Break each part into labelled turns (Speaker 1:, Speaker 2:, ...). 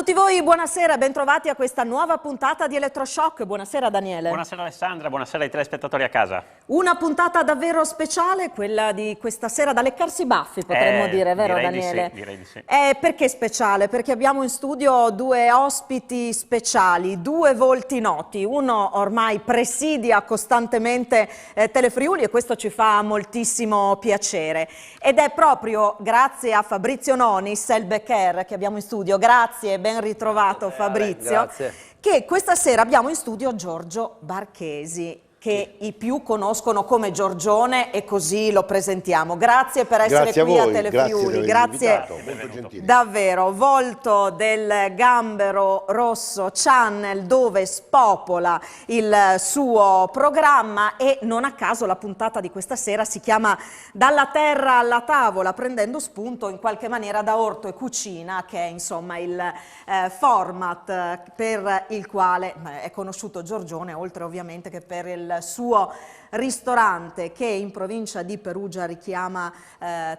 Speaker 1: tutti voi, buonasera, bentrovati a questa nuova puntata di Elettroshock. Buonasera Daniele.
Speaker 2: Buonasera Alessandra, buonasera ai telespettatori a casa.
Speaker 1: Una puntata davvero speciale, quella di questa sera da leccarsi i baffi, potremmo dire, vero Daniele?
Speaker 2: Direi di sì.
Speaker 1: Perché speciale? Perché abbiamo in studio due ospiti speciali, due volti noti. Uno ormai presidia costantemente Telefriuli e questo ci fa moltissimo piacere. Ed è proprio grazie a Fabrizio Nonis, il Becker, che abbiamo in studio. Grazie, ben ritrovato Fabrizio.
Speaker 3: Grazie.
Speaker 1: Che questa sera abbiamo in studio Giorgio Barchesi, che i più conoscono come Giorgione e così lo presentiamo. Grazie per essere qui a Telefriuli, grazie davvero. Volto del Gambero Rosso Channel, dove spopola il suo programma, e non a caso la puntata di questa sera si chiama Dalla terra alla tavola, prendendo spunto in qualche maniera da Orto e Cucina, che è insomma il format per il quale è conosciuto Giorgione, oltre ovviamente che per il suo ristorante che in provincia di Perugia richiama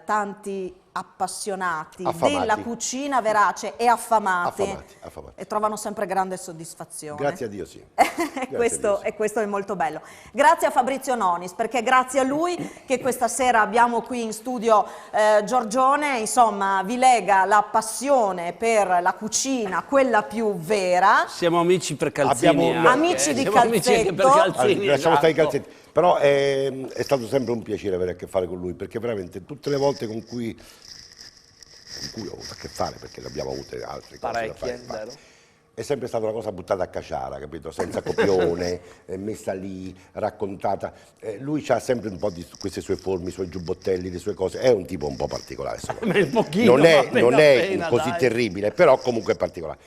Speaker 1: tanti appassionati della cucina verace e affamati. E trovano sempre grande soddisfazione.
Speaker 4: Grazie a Dio, sì.
Speaker 1: E questo è molto bello. Grazie a Fabrizio Nonis, perché è grazie a lui che questa sera abbiamo qui in studio Giorgione. Insomma, vi lega la passione per la cucina, quella più vera.
Speaker 3: Siamo amici per calzini.
Speaker 1: Amici di calzetto.
Speaker 4: Lasciamo stare i calzetti. Però è stato sempre un piacere avere a che fare con lui, perché veramente tutte le volte con cui ho avuto a che fare, perché ne abbiamo avute altre cose da fare, è sempre stata una cosa buttata a caciara, capito? Senza copione, messa lì, raccontata. Lui ha sempre un po' di queste sue forme, i suoi giubbottelli, le sue cose. È un tipo un po' particolare. Non è così terribile, però comunque è particolare.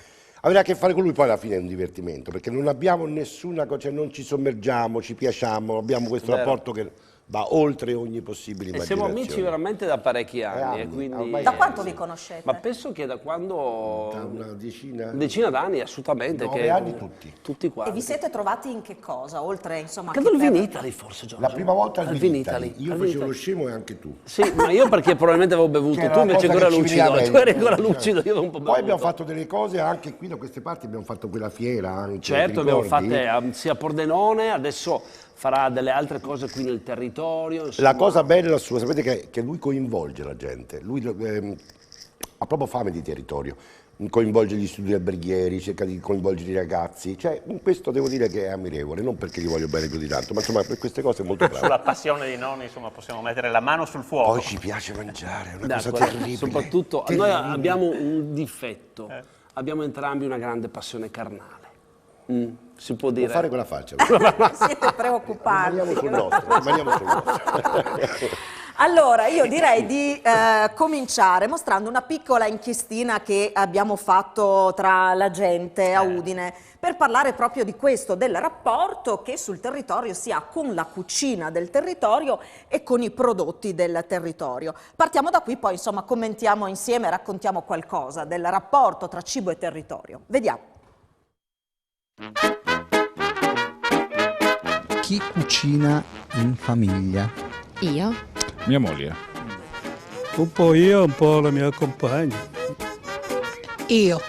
Speaker 4: Avere a che fare con lui poi alla fine è un divertimento, perché non abbiamo nessuna cosa, cioè non ci sommergiamo, ci piacciamo, abbiamo questo rapporto che va oltre ogni possibile immaginazione.
Speaker 3: Siamo amici veramente da parecchi anni. E quindi,
Speaker 1: da quanto vi conoscete?
Speaker 3: Ma penso che da quando...
Speaker 4: Da una
Speaker 3: decina d'anni, assolutamente.
Speaker 4: 9 anni tutti.
Speaker 3: Tutti quanti.
Speaker 1: E vi siete trovati in che cosa? Oltre, insomma...
Speaker 3: Credo al Vinitaly forse, Giorgio.
Speaker 4: La prima volta al
Speaker 3: Vinitaly.
Speaker 4: Io facevo lo scemo e anche tu.
Speaker 3: Sì, ma io perché probabilmente avevo bevuto, tu invece ancora lucido. Tu eri ancora lucido, io avevo un po' bevuto.
Speaker 4: Poi abbiamo fatto delle cose anche qui da queste parti, abbiamo fatto quella fiera anche.
Speaker 3: Certo, abbiamo fatte sia a Pordenone, adesso farà delle altre cose qui nel territorio. Insomma.
Speaker 4: La cosa bella sua, sapete che lui coinvolge la gente, lui ha proprio fame di territorio, coinvolge gli studi alberghieri, cerca di coinvolgere i ragazzi, cioè in questo devo dire che è ammirevole, non perché gli voglio bene più di tanto, ma insomma per queste cose è molto bravo.
Speaker 2: Sulla passione di nonni, insomma, possiamo mettere la mano sul fuoco.
Speaker 4: Poi ci piace mangiare, è una cosa terribile.
Speaker 3: Soprattutto,
Speaker 4: terribile.
Speaker 3: noi abbiamo un difetto, abbiamo entrambi una grande passione carnale. Si può dire.
Speaker 4: Può fare quella faccia.
Speaker 1: Siete preoccupati.
Speaker 4: Rimaniamo sul nostro.
Speaker 1: Allora, io direi di cominciare mostrando una piccola inchiestina che abbiamo fatto tra la gente a Udine, per parlare proprio di questo, del rapporto che sul territorio si ha con la cucina del territorio e con i prodotti del territorio. Partiamo da qui, poi insomma commentiamo insieme, raccontiamo qualcosa del rapporto tra cibo e territorio. Vediamo.
Speaker 5: Chi cucina in famiglia?
Speaker 6: Io?
Speaker 7: Mia moglie.
Speaker 8: Un po' io, un po' la mia compagna.
Speaker 6: Io.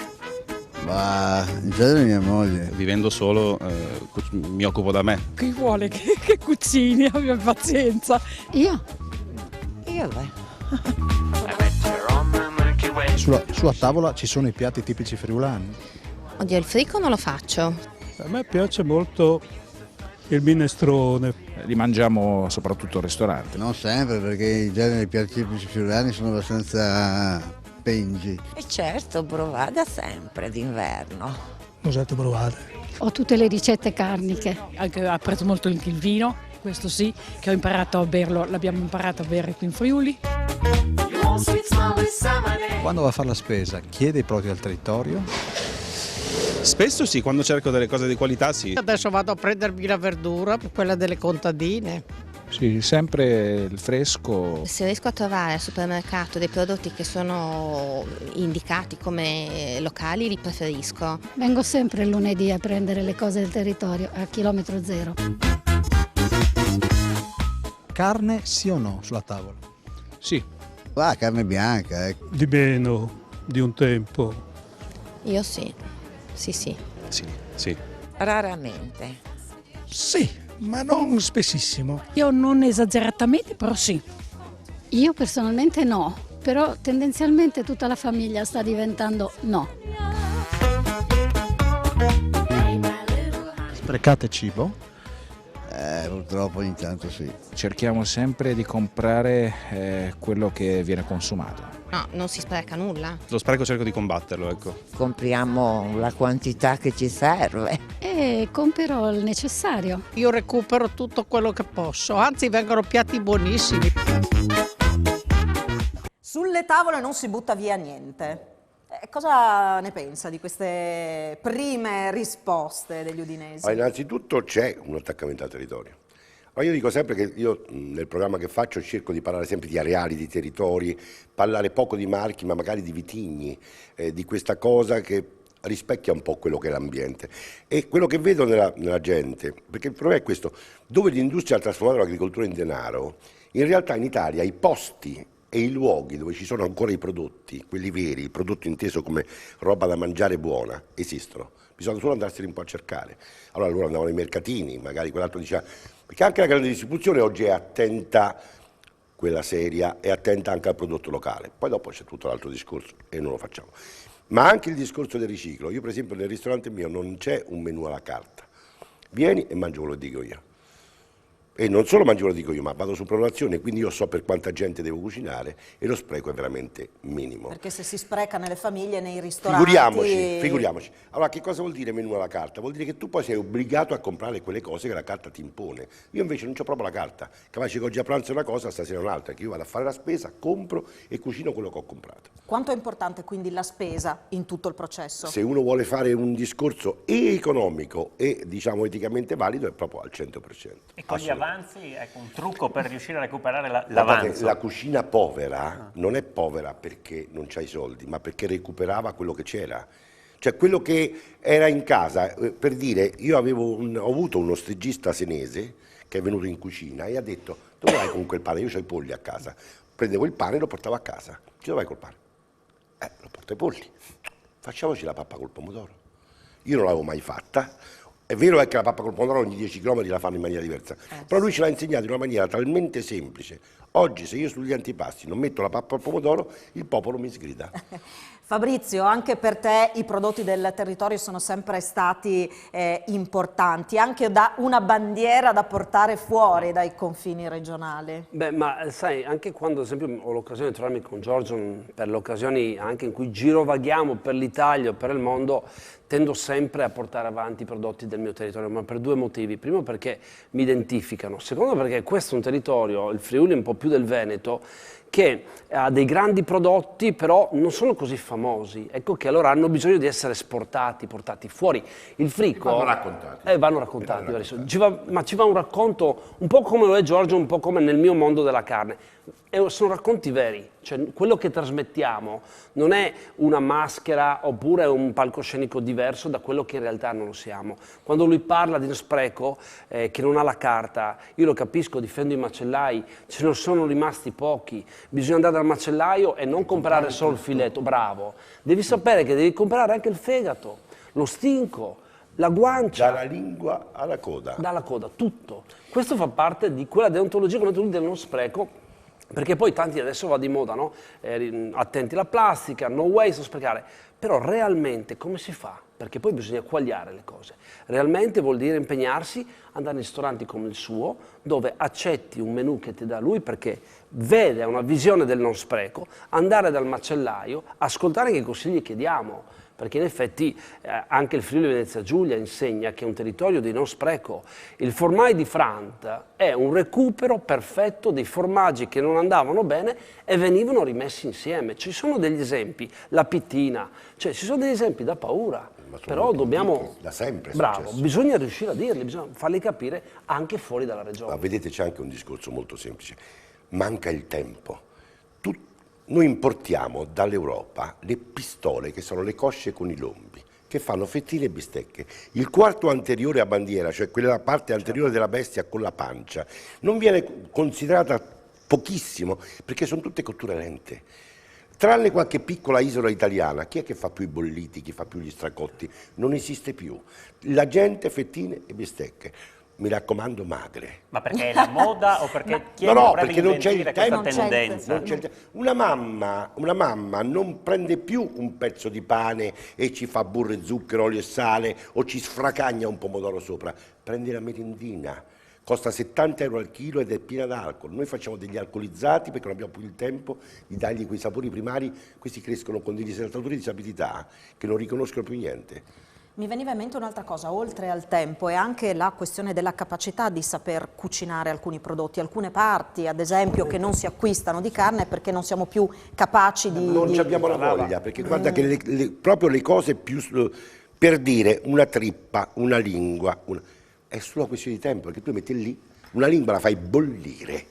Speaker 5: Ma in genere mia moglie.
Speaker 7: Vivendo solo mi occupo da me.
Speaker 6: Chi vuole che cucini? Abbia pazienza. Io? Io beh.
Speaker 5: Sulla sua tavola ci sono i piatti tipici friulani.
Speaker 6: Oddio, il frico non lo faccio.
Speaker 8: A me piace molto il minestrone.
Speaker 7: Li mangiamo soprattutto al ristorante.
Speaker 5: Non sempre, perché in genere i piatti tipici friulani sono abbastanza pengi.
Speaker 9: E certo, brovada sempre d'inverno.
Speaker 8: Cos'è provate?
Speaker 10: Ho tutte le ricette carniche.
Speaker 11: Anche apprezzo molto il vino, questo sì, che ho imparato a berlo, l'abbiamo imparato a bere qui in Friuli.
Speaker 5: Quando va a fare la spesa, chiede i prodotti al territorio?
Speaker 7: Spesso sì, quando cerco delle cose di qualità sì.
Speaker 9: Adesso vado a prendermi la verdura, quella delle contadine.
Speaker 7: Sì, sempre il fresco.
Speaker 6: Se riesco a trovare al supermercato dei prodotti che sono indicati come locali, li preferisco.
Speaker 10: Vengo sempre il lunedì a prendere le cose del territorio a chilometro zero.
Speaker 5: Carne sì o no sulla tavola?
Speaker 7: Sì.
Speaker 5: Carne bianca.
Speaker 8: Di meno, di un tempo.
Speaker 6: Io sì, sì.
Speaker 7: Sì.
Speaker 12: Raramente.
Speaker 8: Sì, ma non spessissimo.
Speaker 11: Io non esageratamente, però sì.
Speaker 10: Io personalmente no, però tendenzialmente tutta la famiglia sta diventando no.
Speaker 13: Sprecate cibo?
Speaker 5: Purtroppo ogni tanto sì.
Speaker 13: Cerchiamo sempre di comprare quello che viene consumato.
Speaker 6: No, non si spreca nulla.
Speaker 7: Lo spreco cerco di combatterlo, ecco.
Speaker 12: Compriamo la quantità che ci serve.
Speaker 10: E compro il necessario.
Speaker 9: Io recupero tutto quello che posso, anzi vengono piatti buonissimi.
Speaker 1: Sulle tavole non si butta via niente. Cosa ne pensa di queste prime risposte degli udinesi?
Speaker 4: Innanzitutto c'è un attaccamento al territorio. Io dico sempre che io nel programma che faccio cerco di parlare sempre di areali, di territori, parlare poco di marchi ma magari di vitigni, di questa cosa che rispecchia un po' quello che è l'ambiente. E quello che vedo nella gente, perché il problema è questo, dove l'industria ha trasformato l'agricoltura in denaro, in realtà in Italia i posti e i luoghi dove ci sono ancora i prodotti, quelli veri, il prodotto inteso come roba da mangiare buona, esistono. Bisogna solo andarseli un po' a cercare. Allora loro andavano ai mercatini, magari quell'altro diceva, perché anche la grande distribuzione oggi è attenta, quella seria, è attenta anche al prodotto locale. Poi dopo c'è tutto l'altro discorso e non lo facciamo. Ma anche il discorso del riciclo. Io per esempio nel ristorante mio non c'è un menù alla carta. Vieni e mangi quello che dico io. E non solo mangio quello che dico io, ma vado su prenotazione, quindi io so per quanta gente devo cucinare e lo spreco è veramente minimo.
Speaker 1: Perché se si spreca nelle famiglie, nei ristoranti...
Speaker 4: Figuriamoci. Allora che cosa vuol dire menù alla carta? Vuol dire che tu poi sei obbligato a comprare quelle cose che la carta ti impone. Io invece non c'ho proprio la carta, capace che oggi a pranzo è una cosa, stasera è un'altra, che io vado a fare la spesa, compro e cucino quello che ho comprato.
Speaker 1: Quanto è importante quindi la spesa in tutto il processo?
Speaker 4: Se uno vuole fare un discorso economico e diciamo eticamente valido è proprio al 100%.
Speaker 2: E con gli avanzi, ecco, un trucco per riuscire a recuperare l'avanzo.
Speaker 4: La cucina povera non è povera perché non c'ha i soldi, ma perché recuperava quello che c'era. Cioè quello che era in casa, per dire, io ho avuto uno stregista senese che è venuto in cucina e ha detto, dove vai con quel pane? Io ho i polli a casa. Prendevo il pane e lo portavo a casa. Dove vai col pane? Lo porto ai polli. Facciamoci la pappa col pomodoro. Io non l'avevo mai fatta. È vero che la pappa col pomodoro ogni 10 km la fanno in maniera diversa, però lui ce l'ha insegnato in una maniera talmente semplice. Oggi se io sugli antipasti non metto la pappa al pomodoro, il popolo mi sgrida.
Speaker 1: Fabrizio, anche per te i prodotti del territorio sono sempre stati importanti, anche da una bandiera da portare fuori dai confini regionali.
Speaker 3: Beh, ma sai, anche quando ad esempio ho l'occasione di trovarmi con Giorgio per le occasioni anche in cui girovaghiamo per l'Italia o per il mondo, tendo sempre a portare avanti i prodotti del mio territorio, ma per due motivi. Primo perché mi identificano, secondo perché questo è un territorio, il Friuli un po' più del Veneto, che ha dei grandi prodotti però non sono così famosi, ecco che allora hanno bisogno di essere esportati, portati fuori. Il fricco...
Speaker 4: Vanno raccontati.
Speaker 3: Vanno raccontati. Ma ci va un racconto un po' come lo è Giorgio, un po' come nel mio mondo della carne. E sono racconti veri, cioè quello che trasmettiamo non è una maschera oppure un palcoscenico diverso da quello che in realtà non lo siamo. Quando lui parla di uno spreco che non ha la carta, io lo capisco, difendo i macellai, ce ne sono rimasti pochi, bisogna andare dal macellaio e non comprare solo il filetto, bravo, devi sapere che devi comprare anche il fegato, lo stinco, la guancia.
Speaker 4: Dalla lingua alla coda.
Speaker 3: Dalla coda, tutto. Questo fa parte di quella deontologia, come tu dici, del non spreco. Perché poi tanti adesso va di moda, no? Attenti alla plastica, no waste, non sprecare. Però realmente come si fa? Perché poi bisogna quagliare le cose. Realmente vuol dire impegnarsi, andare in ristoranti come il suo, dove accetti un menù che ti dà lui perché vede una visione del non spreco, andare dal macellaio, ascoltare che consigli che diamo. Perché in effetti anche il Friuli Venezia Giulia insegna che è un territorio di non spreco. Il formai di Frant è un recupero perfetto dei formaggi che non andavano bene e venivano rimessi insieme. Ci sono degli esempi, la pittina, cioè ci sono degli esempi da paura, però dobbiamo...
Speaker 4: Da sempre è
Speaker 3: bravo,
Speaker 4: successo.
Speaker 3: bisogna riuscire a dirli, bisogna farli capire anche fuori dalla regione.
Speaker 4: Ma vedete c'è anche un discorso molto semplice, manca il tempo. Noi importiamo dall'Europa le pistole, che sono le cosce con i lombi, che fanno fettine e bistecche. Il quarto anteriore a bandiera, cioè quella parte anteriore della bestia con la pancia, non viene considerata pochissimo, perché sono tutte cotture lente. Tranne qualche piccola isola italiana, chi è che fa più i bolliti, chi fa più gli stracotti? Non esiste più. La gente fettine e bistecche. Mi raccomando, magre.
Speaker 2: Ma perché è la moda o perché chi
Speaker 4: perché non c'è il tempo.
Speaker 2: tendenza?
Speaker 4: Una mamma non prende più un pezzo di pane e ci fa burro e zucchero, olio e sale o ci sfracagna un pomodoro sopra. Prende la merendina. Costa 70 euro al chilo ed è piena d'alcol. Noi facciamo degli alcolizzati perché non abbiamo più il tempo di dargli quei sapori primari. Questi crescono con degli disertatori di disabilità che non riconoscono più niente.
Speaker 1: Mi veniva in mente un'altra cosa, oltre al tempo, è anche la questione della capacità di saper cucinare alcuni prodotti, alcune parti, ad esempio, che non si acquistano di carne perché non siamo più capaci di...
Speaker 4: Non abbiamo la voglia, perché guarda che proprio le cose più... Per dire una trippa, una lingua... È solo questione di tempo, perché tu metti lì, una lingua la fai bollire.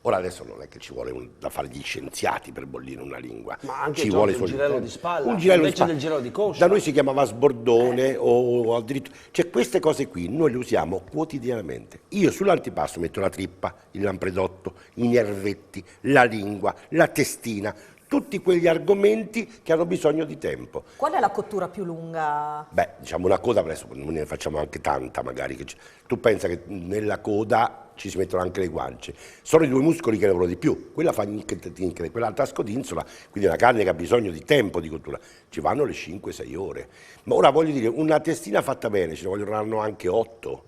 Speaker 4: Ora adesso non è che ci vuole da fare gli scienziati per bollire una lingua.
Speaker 3: Ma anche
Speaker 4: ci vuole
Speaker 3: un girello di spalla,
Speaker 4: un girello
Speaker 3: invece
Speaker 4: di spalla.
Speaker 3: del girello di coscia.
Speaker 4: Da noi si chiamava sbordone o addirittura... Cioè queste cose qui noi le usiamo quotidianamente. Io sull'antipasto metto la trippa, il lampredotto, i nervetti, la lingua, la testina, tutti quegli argomenti che hanno bisogno di tempo.
Speaker 1: Qual è la cottura più lunga?
Speaker 4: Beh, diciamo una coda, adesso ne facciamo anche tanta magari. Tu pensa che nella coda ci si mettono anche le guance. Sono i due muscoli che lavorano di più. Quella fa nicchete, quell'altra scodinzola, quindi è una carne che ha bisogno di tempo di cottura. Ci vanno le 5-6 ore. Ma ora voglio dire, una testina fatta bene, ce ne vogliono anche 8.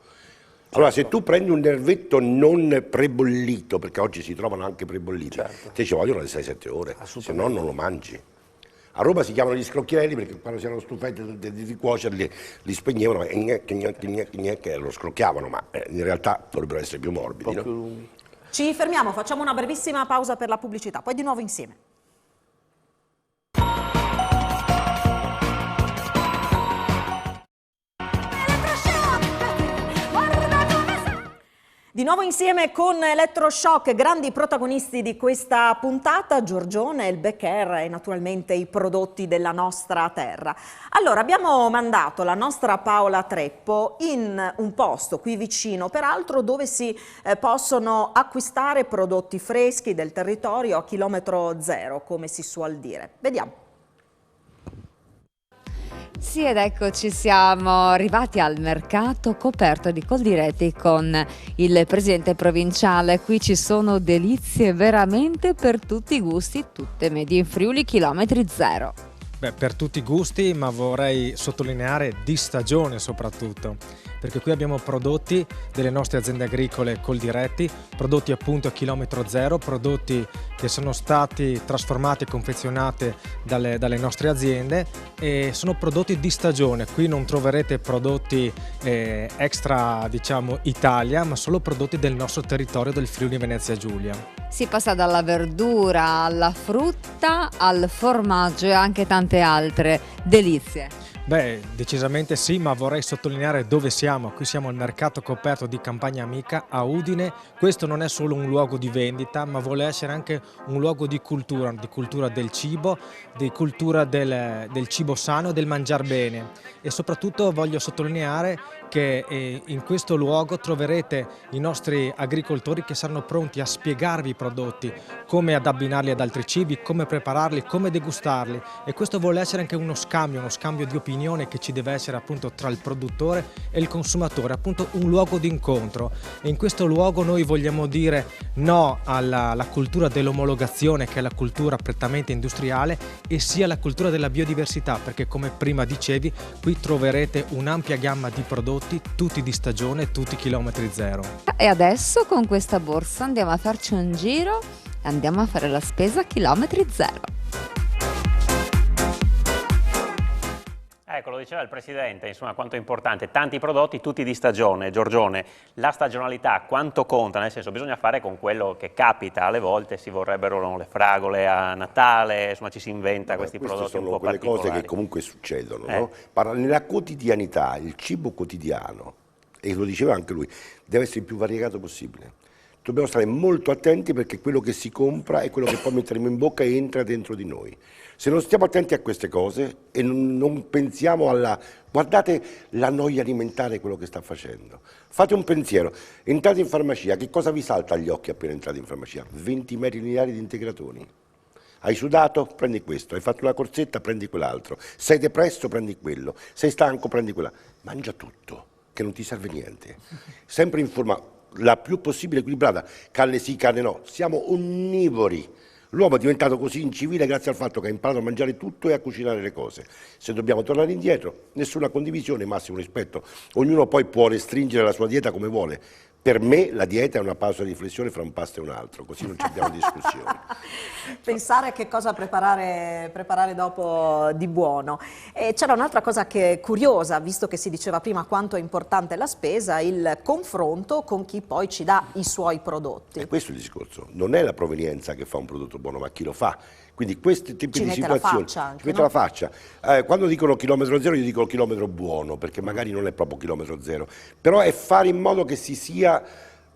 Speaker 4: Allora, se tu prendi un nervetto non prebollito, perché oggi si trovano anche prebolliti, te ci vogliono le 6-7 ore, se no non lo mangi. A Roma si chiamano gli scrocchiarelli perché quando si erano stufati di cuocerli li spegnevano e lo scrocchiavano, ma in realtà dovrebbero essere più morbidi. No?
Speaker 1: Ci fermiamo, facciamo una brevissima pausa per la pubblicità, poi di nuovo insieme. Di nuovo insieme con Elettroshock, grandi protagonisti di questa puntata, Giorgione, il Becker e naturalmente i prodotti della nostra terra. Allora, abbiamo mandato la nostra Paola Treppo in un posto qui vicino, peraltro, dove si possono acquistare prodotti freschi del territorio a chilometro zero, come si suol dire. Vediamo.
Speaker 14: Sì, ed eccoci, siamo arrivati al mercato coperto di Coldiretti con il presidente provinciale. Qui ci sono delizie veramente per tutti i gusti, tutte medie in Friuli, chilometri zero.
Speaker 15: Beh, per tutti i gusti, ma vorrei sottolineare di stagione soprattutto, perché qui abbiamo prodotti delle nostre aziende agricole Coldiretti, prodotti appunto a chilometro zero, prodotti che sono stati trasformati e confezionati dalle nostre aziende e sono prodotti di stagione. Qui non troverete prodotti extra, diciamo, Italia, ma solo prodotti del nostro territorio del Friuli Venezia Giulia.
Speaker 14: Si passa dalla verdura alla frutta, al formaggio e anche tante altre delizie.
Speaker 15: Beh, decisamente sì, ma vorrei sottolineare dove siamo. Qui siamo al mercato coperto di Campagna Amica a Udine. Questo non è solo un luogo di vendita, ma vuole essere anche un luogo di cultura del cibo, di cultura del cibo sano, del mangiar bene. E soprattutto voglio sottolineare che in questo luogo troverete i nostri agricoltori che saranno pronti a spiegarvi i prodotti, come ad abbinarli ad altri cibi, come prepararli, come degustarli. E questo vuole essere anche uno scambio di opinione che ci deve essere appunto tra il produttore e il consumatore, appunto un luogo di incontro. E in questo luogo noi vogliamo dire no alla cultura dell'omologazione, che è la cultura prettamente industriale, e sia la cultura della biodiversità, perché come prima dicevi qui troverete un'ampia gamma di prodotti, tutti di stagione, tutti chilometri zero.
Speaker 14: E adesso con questa borsa andiamo a farci un giro e andiamo a fare la spesa a chilometri zero.
Speaker 2: Ecco, lo diceva il Presidente, insomma, quanto è importante, tanti prodotti, tutti di stagione. Giorgione, la stagionalità quanto conta? Nel senso, bisogna fare con quello che capita, alle volte si vorrebbero le fragole a Natale, insomma ci si inventa questi prodotti un po' particolari.
Speaker 4: Sono quelle cose che comunque succedono, no? Nella quotidianità, il cibo quotidiano, e lo diceva anche lui, deve essere il più variegato possibile. Dobbiamo stare molto attenti perché quello che si compra è quello che poi metteremo in bocca e entra dentro di noi. Se non stiamo attenti a queste cose e non pensiamo guardate la noia alimentare, quello che sta facendo. Fate un pensiero, entrate in farmacia, che cosa vi salta agli occhi appena entrate in farmacia? 20 metri lineari di integratori. Hai sudato? Prendi questo. Hai fatto una corsetta? Prendi quell'altro. Sei depresso? Prendi quello. Sei stanco? Prendi quella. Mangia tutto, che non ti serve niente. Sempre in forma la più possibile equilibrata. Carne sì, carne no. Siamo onnivori. L'uomo è diventato così incivile grazie al fatto che ha imparato a mangiare tutto e a cucinare le cose. Se dobbiamo tornare indietro, nessuna condivisione, massimo rispetto. Ognuno poi può restringere la sua dieta come vuole. Per me la dieta è una pausa di riflessione fra un pasto e un altro, così non ci abbiamo discussioni.
Speaker 1: Pensare a che cosa preparare dopo di buono. E c'era un'altra cosa che è curiosa, visto che si diceva prima quanto è importante la spesa, il confronto con chi poi ci dà i suoi prodotti.
Speaker 4: E questo è il discorso, non è la provenienza che fa un prodotto buono, ma chi lo fa. Quindi questi tipi di situazioni
Speaker 1: ci
Speaker 4: mette
Speaker 1: no?
Speaker 4: la faccia. Quando dicono chilometro zero, io dico chilometro buono, perché magari non è proprio chilometro zero, però è fare in modo che si sia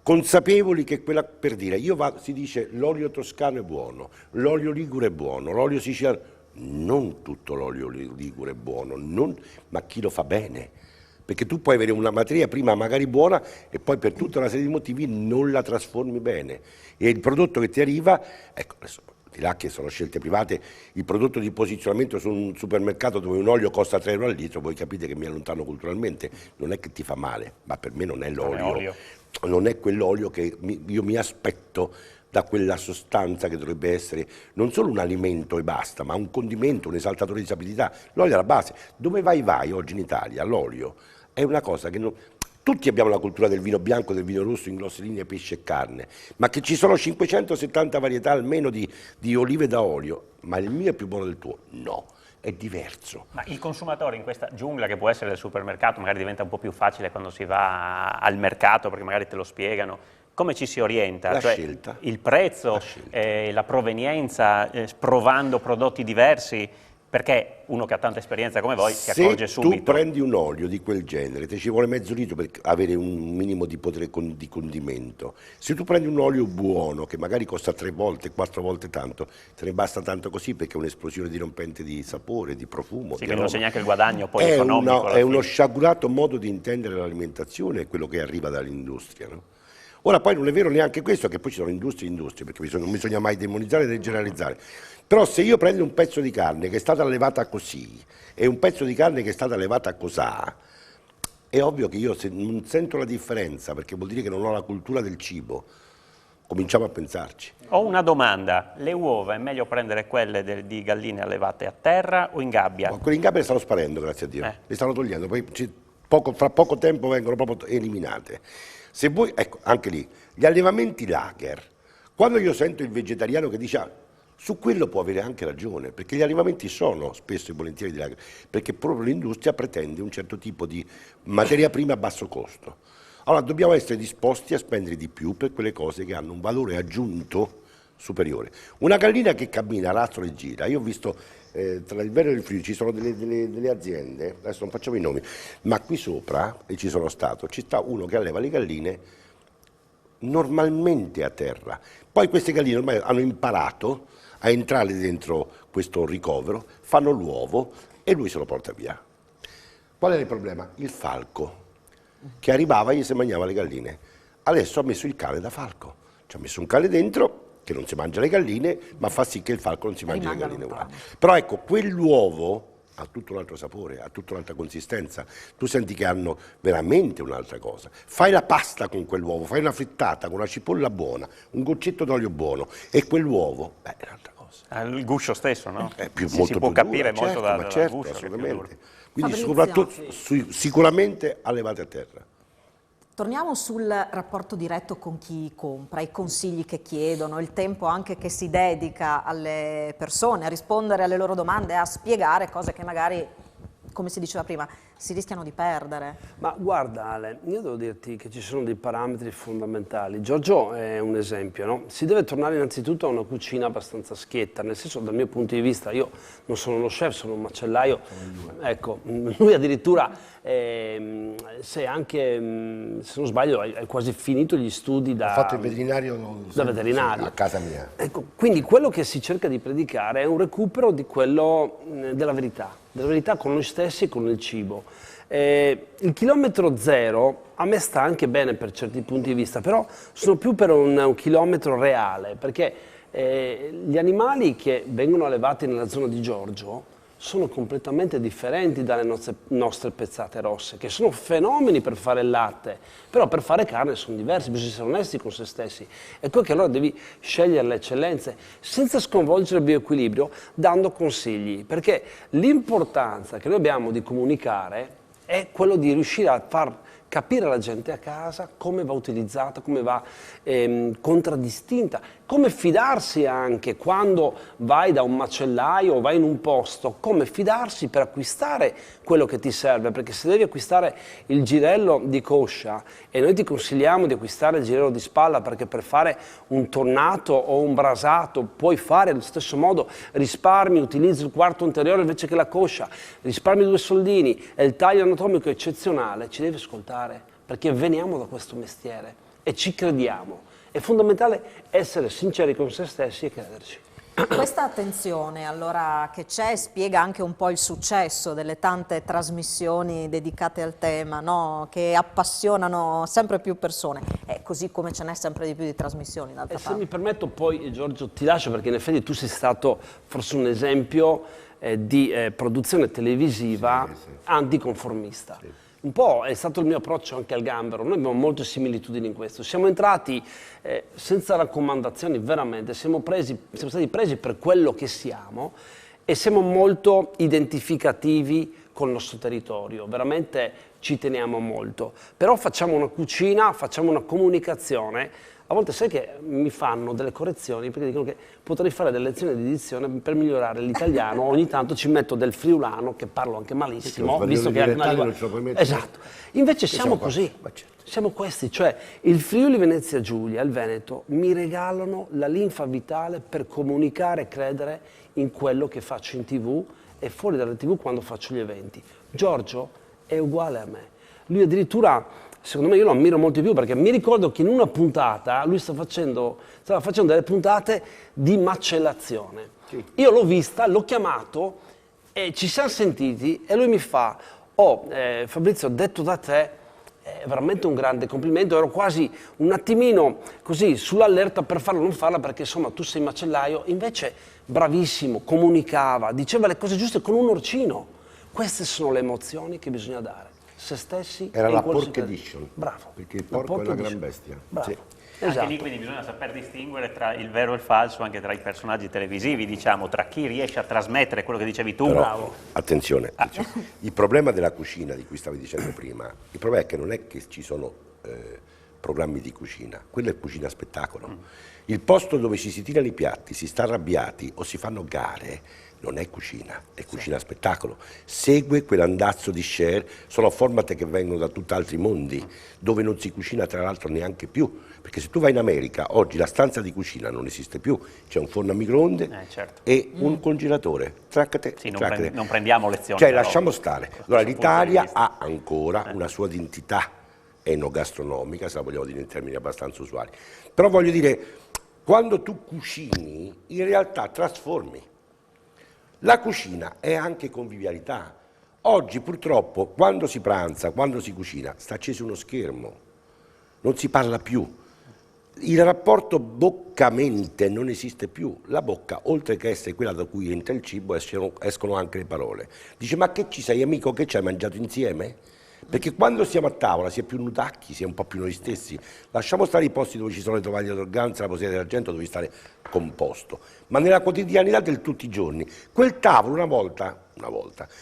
Speaker 4: consapevoli che quella, per dire, si dice l'olio toscano è buono, l'olio ligure è buono, l'olio siciliano, non tutto l'olio ligure è buono, ma chi lo fa bene. Perché tu puoi avere una materia prima magari buona e poi per tutta una serie di motivi non la trasformi bene. E il prodotto che ti arriva, ecco, adesso, di là che sono scelte private, il prodotto di posizionamento su un supermercato dove un olio costa 3 euro al litro, voi capite che mi allontano culturalmente, non è che ti fa male, ma per me non è l'olio, non è quell'olio che io mi aspetto da quella sostanza che dovrebbe essere non solo un alimento e basta, ma un condimento, un esaltatore di sapidità. L'olio è la base. Dove vai oggi in Italia? L'olio è una cosa che non... Tutti abbiamo la cultura del vino bianco, del vino rosso in grosse linee, pesce e carne, ma che ci sono 570 varietà almeno di olive da olio, ma il mio è più buono del tuo? No, è diverso.
Speaker 2: Ma il consumatore in questa giungla che può essere del supermercato, magari diventa un po' più facile quando si va al mercato perché magari te lo spiegano, come ci si orienta?
Speaker 4: La scelta.
Speaker 2: Il prezzo, la provenienza, provando prodotti diversi. Perché uno che ha tanta esperienza come voi si accorge subito.
Speaker 4: Se tu prendi un olio di quel genere, ti ci vuole mezzo litro per avere un minimo di potere di condimento. Se tu prendi un olio buono, che magari costa 3 volte, 4 volte tanto, te ne basta tanto così perché è un'esplosione dirompente di sapore, di profumo.
Speaker 2: Sì, che non c'è neanche il guadagno poi economico.
Speaker 4: È uno sciagurato modo di intendere l'alimentazione e quello che arriva dall'industria, no? Ora poi non è vero neanche questo, che poi ci sono industrie, perché non bisogna mai demonizzare né generalizzare. Però se io prendo un pezzo di carne che è stata allevata così e un pezzo di carne che è stata allevata cosà, è ovvio che io se non sento la differenza, perché vuol dire che non ho la cultura del cibo, cominciamo a pensarci.
Speaker 2: Ho una domanda, le uova è meglio prendere quelle di galline allevate a terra o in gabbia?
Speaker 4: No, quelle in gabbia le stanno sparendo, grazie a Dio, le stanno togliendo, poi fra poco tempo vengono proprio eliminate. Se voi, ecco, anche lì, gli allevamenti lager, quando io sento il vegetariano che dice su quello può avere anche ragione, perché gli allevamenti sono spesso e volentieri di lager, perché proprio l'industria pretende un certo tipo di materia prima a basso costo. Allora dobbiamo essere disposti a spendere di più per quelle cose che hanno un valore aggiunto superiore. Una gallina che cammina, rastro e gira, io ho visto tra il Veneto e il Friuli ci sono delle aziende, adesso non facciamo i nomi, ma qui sopra, e ci sono stato, ci sta uno che alleva le galline normalmente a terra. Poi queste galline ormai hanno imparato a entrare dentro questo ricovero, fanno l'uovo e lui se lo porta via. Qual è il problema? Il falco, che arrivava e gli si mangiava le galline. Adesso ha messo il cane da falco, ci ha messo un cane dentro che non si mangia le galline, ma fa sì che il falco non si mangi le galline uguali. Però ecco, quell'uovo ha tutto un altro sapore, ha tutta un'altra consistenza. Tu senti che hanno veramente un'altra cosa. Fai la pasta con quell'uovo, fai una frittata con una cipolla buona, un goccetto d'olio buono e quell'uovo, è un'altra cosa.
Speaker 2: Il guscio stesso, no?
Speaker 4: È più,
Speaker 2: si
Speaker 4: molto
Speaker 2: può
Speaker 4: più
Speaker 2: capire
Speaker 4: dura,
Speaker 2: molto
Speaker 4: certo,
Speaker 2: dal
Speaker 4: certo,
Speaker 2: guscio.
Speaker 4: assolutamente. Quindi
Speaker 1: Fabrizio,
Speaker 4: soprattutto sicuramente allevate a terra.
Speaker 1: Torniamo sul rapporto diretto con chi compra, i consigli che chiedono, il tempo anche che si dedica alle persone a rispondere alle loro domande, a spiegare cose che magari, come si diceva prima, si rischiano di perdere.
Speaker 3: Ma guarda Ale, io devo dirti che ci sono dei parametri fondamentali. Giorgio è un esempio, no? Si deve tornare innanzitutto a una cucina abbastanza schietta, nel senso dal mio punto di vista, io non sono uno chef, sono un macellaio, ecco, lui addirittura se anche, se non sbaglio, hai quasi finito gli studi da...
Speaker 4: Ho fatto il veterinario
Speaker 3: da veterinario.
Speaker 4: A casa mia.
Speaker 3: Ecco, quindi quello che si cerca di predicare è un recupero di quello della verità con noi stessi e con il cibo. Il chilometro zero a me sta anche bene per certi punti di vista, però sono più per un chilometro reale, perché Gli animali che vengono allevati nella zona di Giorgio sono completamente differenti dalle nostre pezzate rosse, che sono fenomeni per fare il latte, però per fare carne sono diversi, bisogna essere onesti con se stessi. Ecco che allora devi scegliere le eccellenze senza sconvolgere il bioequilibrio, dando consigli, perché l'importanza che noi abbiamo di comunicare è quello di riuscire a far capire alla gente a casa come va utilizzata, come va contraddistinta, come fidarsi anche quando vai da un macellaio o vai in un posto, come fidarsi per acquistare quello che ti serve, perché se devi acquistare il girello di coscia e noi ti consigliamo di acquistare il girello di spalla perché per fare un tonnato o un brasato puoi fare allo stesso modo, risparmi, utilizzi il quarto anteriore invece che la coscia, risparmi 2 soldini e il taglio anatomico è eccezionale, ci devi ascoltare, perché veniamo da questo mestiere e ci crediamo. È fondamentale essere sinceri con se stessi e crederci.
Speaker 1: Questa attenzione allora che c'è spiega anche un po' il successo delle tante trasmissioni dedicate al tema, no? Che appassionano sempre più persone, così come ce n'è sempre di più di trasmissioni.
Speaker 3: Se mi permetto poi, Giorgio, ti lascio perché in effetti tu sei stato forse un esempio di produzione televisiva anticonformista. Sì. Un po' è stato il mio approccio anche al gambero, noi abbiamo molte similitudini in questo, siamo entrati senza raccomandazioni veramente, siamo stati presi per quello che siamo e siamo molto identificativi col nostro territorio, veramente ci teniamo molto, però facciamo una cucina, facciamo una comunicazione. A volte sai che mi fanno delle correzioni perché dicono che potrei fare delle lezioni di dizione per migliorare l'italiano, ogni tanto ci metto del friulano che parlo anche malissimo, visto che è una lingua... Esatto. Invece siamo così, siamo questi, cioè il Friuli Venezia Giulia, il Veneto, mi regalano la linfa vitale per comunicare e credere in quello che faccio in TV e fuori dalle TV quando faccio gli eventi. Giorgio è uguale a me, lui addirittura... Secondo me io lo ammiro molto di più perché mi ricordo che in una puntata lui stava facendo delle puntate di macellazione. Sì. Io l'ho vista, l'ho chiamato e ci siamo sentiti e lui mi fa Fabrizio, detto da te è veramente un grande complimento, ero quasi un attimino così sull'allerta per farla o non farla perché insomma tu sei macellaio, invece bravissimo, comunicava, diceva le cose giuste con un orcino. Queste sono le emozioni che bisogna dare. Se stessi
Speaker 4: era la pork edition.
Speaker 3: Bravo.
Speaker 4: Perché il porco è una gran bestia.
Speaker 3: Bravo.
Speaker 4: Sì.
Speaker 2: Esatto. Anche lì quindi bisogna saper distinguere tra il vero e il falso, anche tra i personaggi televisivi, diciamo, tra chi riesce a trasmettere quello che dicevi tu.
Speaker 4: Però,
Speaker 2: bravo.
Speaker 4: Attenzione, il problema della cucina di cui stavi dicendo prima, il problema è che non è che ci sono programmi di cucina, quello è cucina spettacolo. Il posto dove ci si tirano i piatti, si sta arrabbiati o si fanno gare, non è cucina, è cucina spettacolo. Segue quell'andazzo di share, sono format che vengono da tutt'altri mondi, dove non si cucina tra l'altro neanche più. Perché se tu vai in America, oggi la stanza di cucina non esiste più, c'è un forno a microonde e un congelatore. Traccate,
Speaker 2: sì, non prendiamo lezioni.
Speaker 4: Cioè lasciamo stare. Allora l'Italia ha ancora una sua identità enogastronomica, se la vogliamo dire in termini abbastanza usuali. Però voglio dire, quando tu cucini, in realtà trasformi. La cucina è anche convivialità. Oggi purtroppo quando si pranza, quando si cucina, sta acceso uno schermo, non si parla più. Il rapporto bocca-mente non esiste più. La bocca, oltre che essere quella da cui entra il cibo, escono anche le parole. Dice, ma che ci sei amico, che ci hai mangiato insieme? Perché quando siamo a tavola si è più nudacchi, si è un po' più noi stessi. Lasciamo stare i posti dove ci sono le tovaglie d'organza, la poseta d'argento, dove stare composto. Ma nella quotidianità del tutti i giorni, quel tavolo una volta,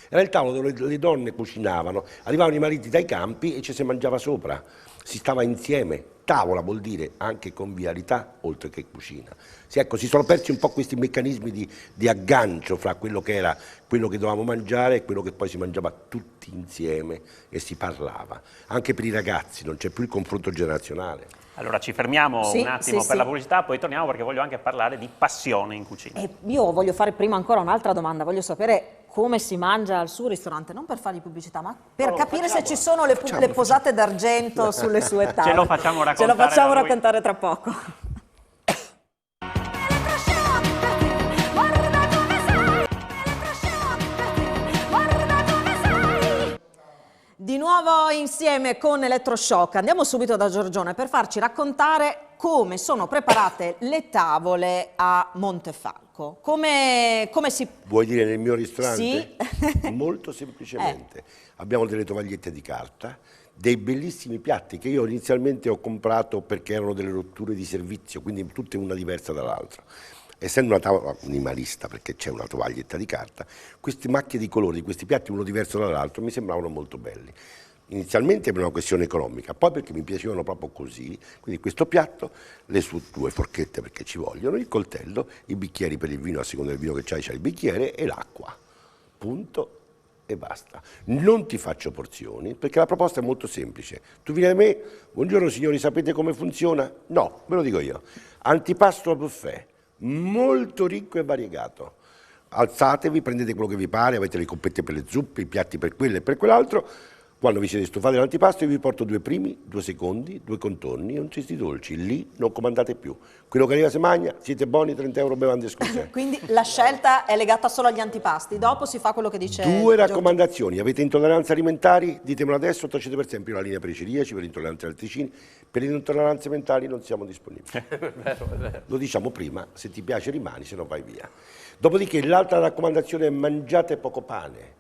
Speaker 4: era il tavolo dove le donne cucinavano, arrivavano i mariti dai campi e ci si mangiava sopra, si stava insieme. Tavola vuol dire anche convivialità oltre che cucina. Sì, ecco, si sono persi un po' questi meccanismi di aggancio fra quello che era quello che dovevamo mangiare e quello che poi si mangiava tutti insieme e si parlava. Anche per i ragazzi non c'è più il confronto generazionale.
Speaker 2: Allora ci fermiamo un attimo per la pubblicità, poi torniamo perché voglio anche parlare di passione in cucina.
Speaker 1: Io voglio fare prima ancora un'altra domanda, voglio sapere come si mangia al suo ristorante, non per fargli pubblicità, ma per capire se ci sono le posate d'argento sulle sue tavole.
Speaker 2: Ce lo facciamo raccontare.
Speaker 1: Ce lo facciamo raccontare tra poco. Di nuovo insieme con Elettroshock, andiamo subito da Giorgione per farci raccontare come sono preparate le tavole a Montefalco. Come si...
Speaker 4: Vuoi dire nel mio ristorante?
Speaker 1: Sì.
Speaker 4: Molto semplicemente. Abbiamo delle tovagliette di carta, dei bellissimi piatti che io inizialmente ho comprato perché erano delle rotture di servizio, quindi tutte una diversa dall'altra. Essendo una tavola minimalista, perché c'è una tovaglietta di carta, queste macchie di colori di questi piatti, uno diverso dall'altro, mi sembravano molto belli. Inizialmente per una questione economica, poi perché mi piacevano proprio così, quindi questo piatto, le sue 2 forchette perché ci vogliono, il coltello, i bicchieri per il vino, a seconda del vino che c'hai il bicchiere, e l'acqua. Punto e basta. Non ti faccio porzioni, perché la proposta è molto semplice. Tu vieni da me, buongiorno signori, sapete come funziona? No, ve lo dico io. Antipasto a buffet. Molto ricco e variegato. Alzatevi, prendete quello che vi pare, avete le coppette per le zuppe, i piatti per quello e per quell'altro. Quando vi siete stufati dell'antipasto io vi porto 2 primi, 2 secondi, 2 contorni e un cesti dolci. Lì non comandate più. Quello che arriva se magna, siete buoni, 30 euro bevande scuse.
Speaker 1: Quindi la scelta è legata solo agli antipasti, dopo si fa quello che dice
Speaker 4: 2 raccomandazioni. Avete intolleranze alimentari? Ditemelo adesso, tacete per esempio la linea per i celiaci, per l'intolleranza ai latticini. Per le intolleranze mentali non siamo disponibili.
Speaker 3: È vero.
Speaker 4: Lo diciamo prima, se ti piace rimani, se no vai via. Dopodiché l'altra raccomandazione è mangiate poco pane,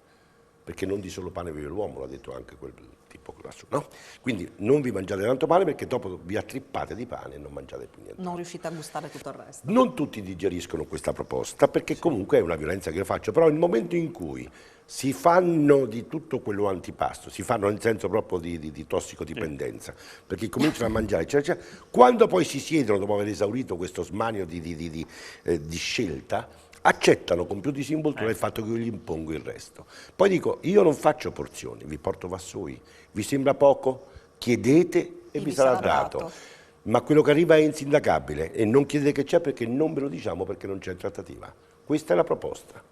Speaker 4: perché non di solo pane vive l'uomo, l'ha detto anche quel tipo lassù, no? Quindi non vi mangiate tanto pane perché dopo vi attrippate di pane e non mangiate più niente.
Speaker 1: Non riuscite a gustare tutto il resto.
Speaker 4: Non tutti digeriscono questa proposta perché comunque è una violenza che io faccio, però il momento in cui si fanno di tutto quello antipasto, si fanno nel senso proprio di tossicodipendenza, perché cominciano a mangiare, eccetera, eccetera, quando poi si siedono dopo aver esaurito questo smanio di scelta, accettano con più disinvoltura il fatto che io gli impongo il resto. Poi dico, io non faccio porzioni, vi porto vassoi, vi sembra poco? Chiedete e vi sarà dato. Ma quello che arriva è insindacabile e non chiedete che c'è perché non ve lo diciamo perché non c'è trattativa. Questa è la proposta,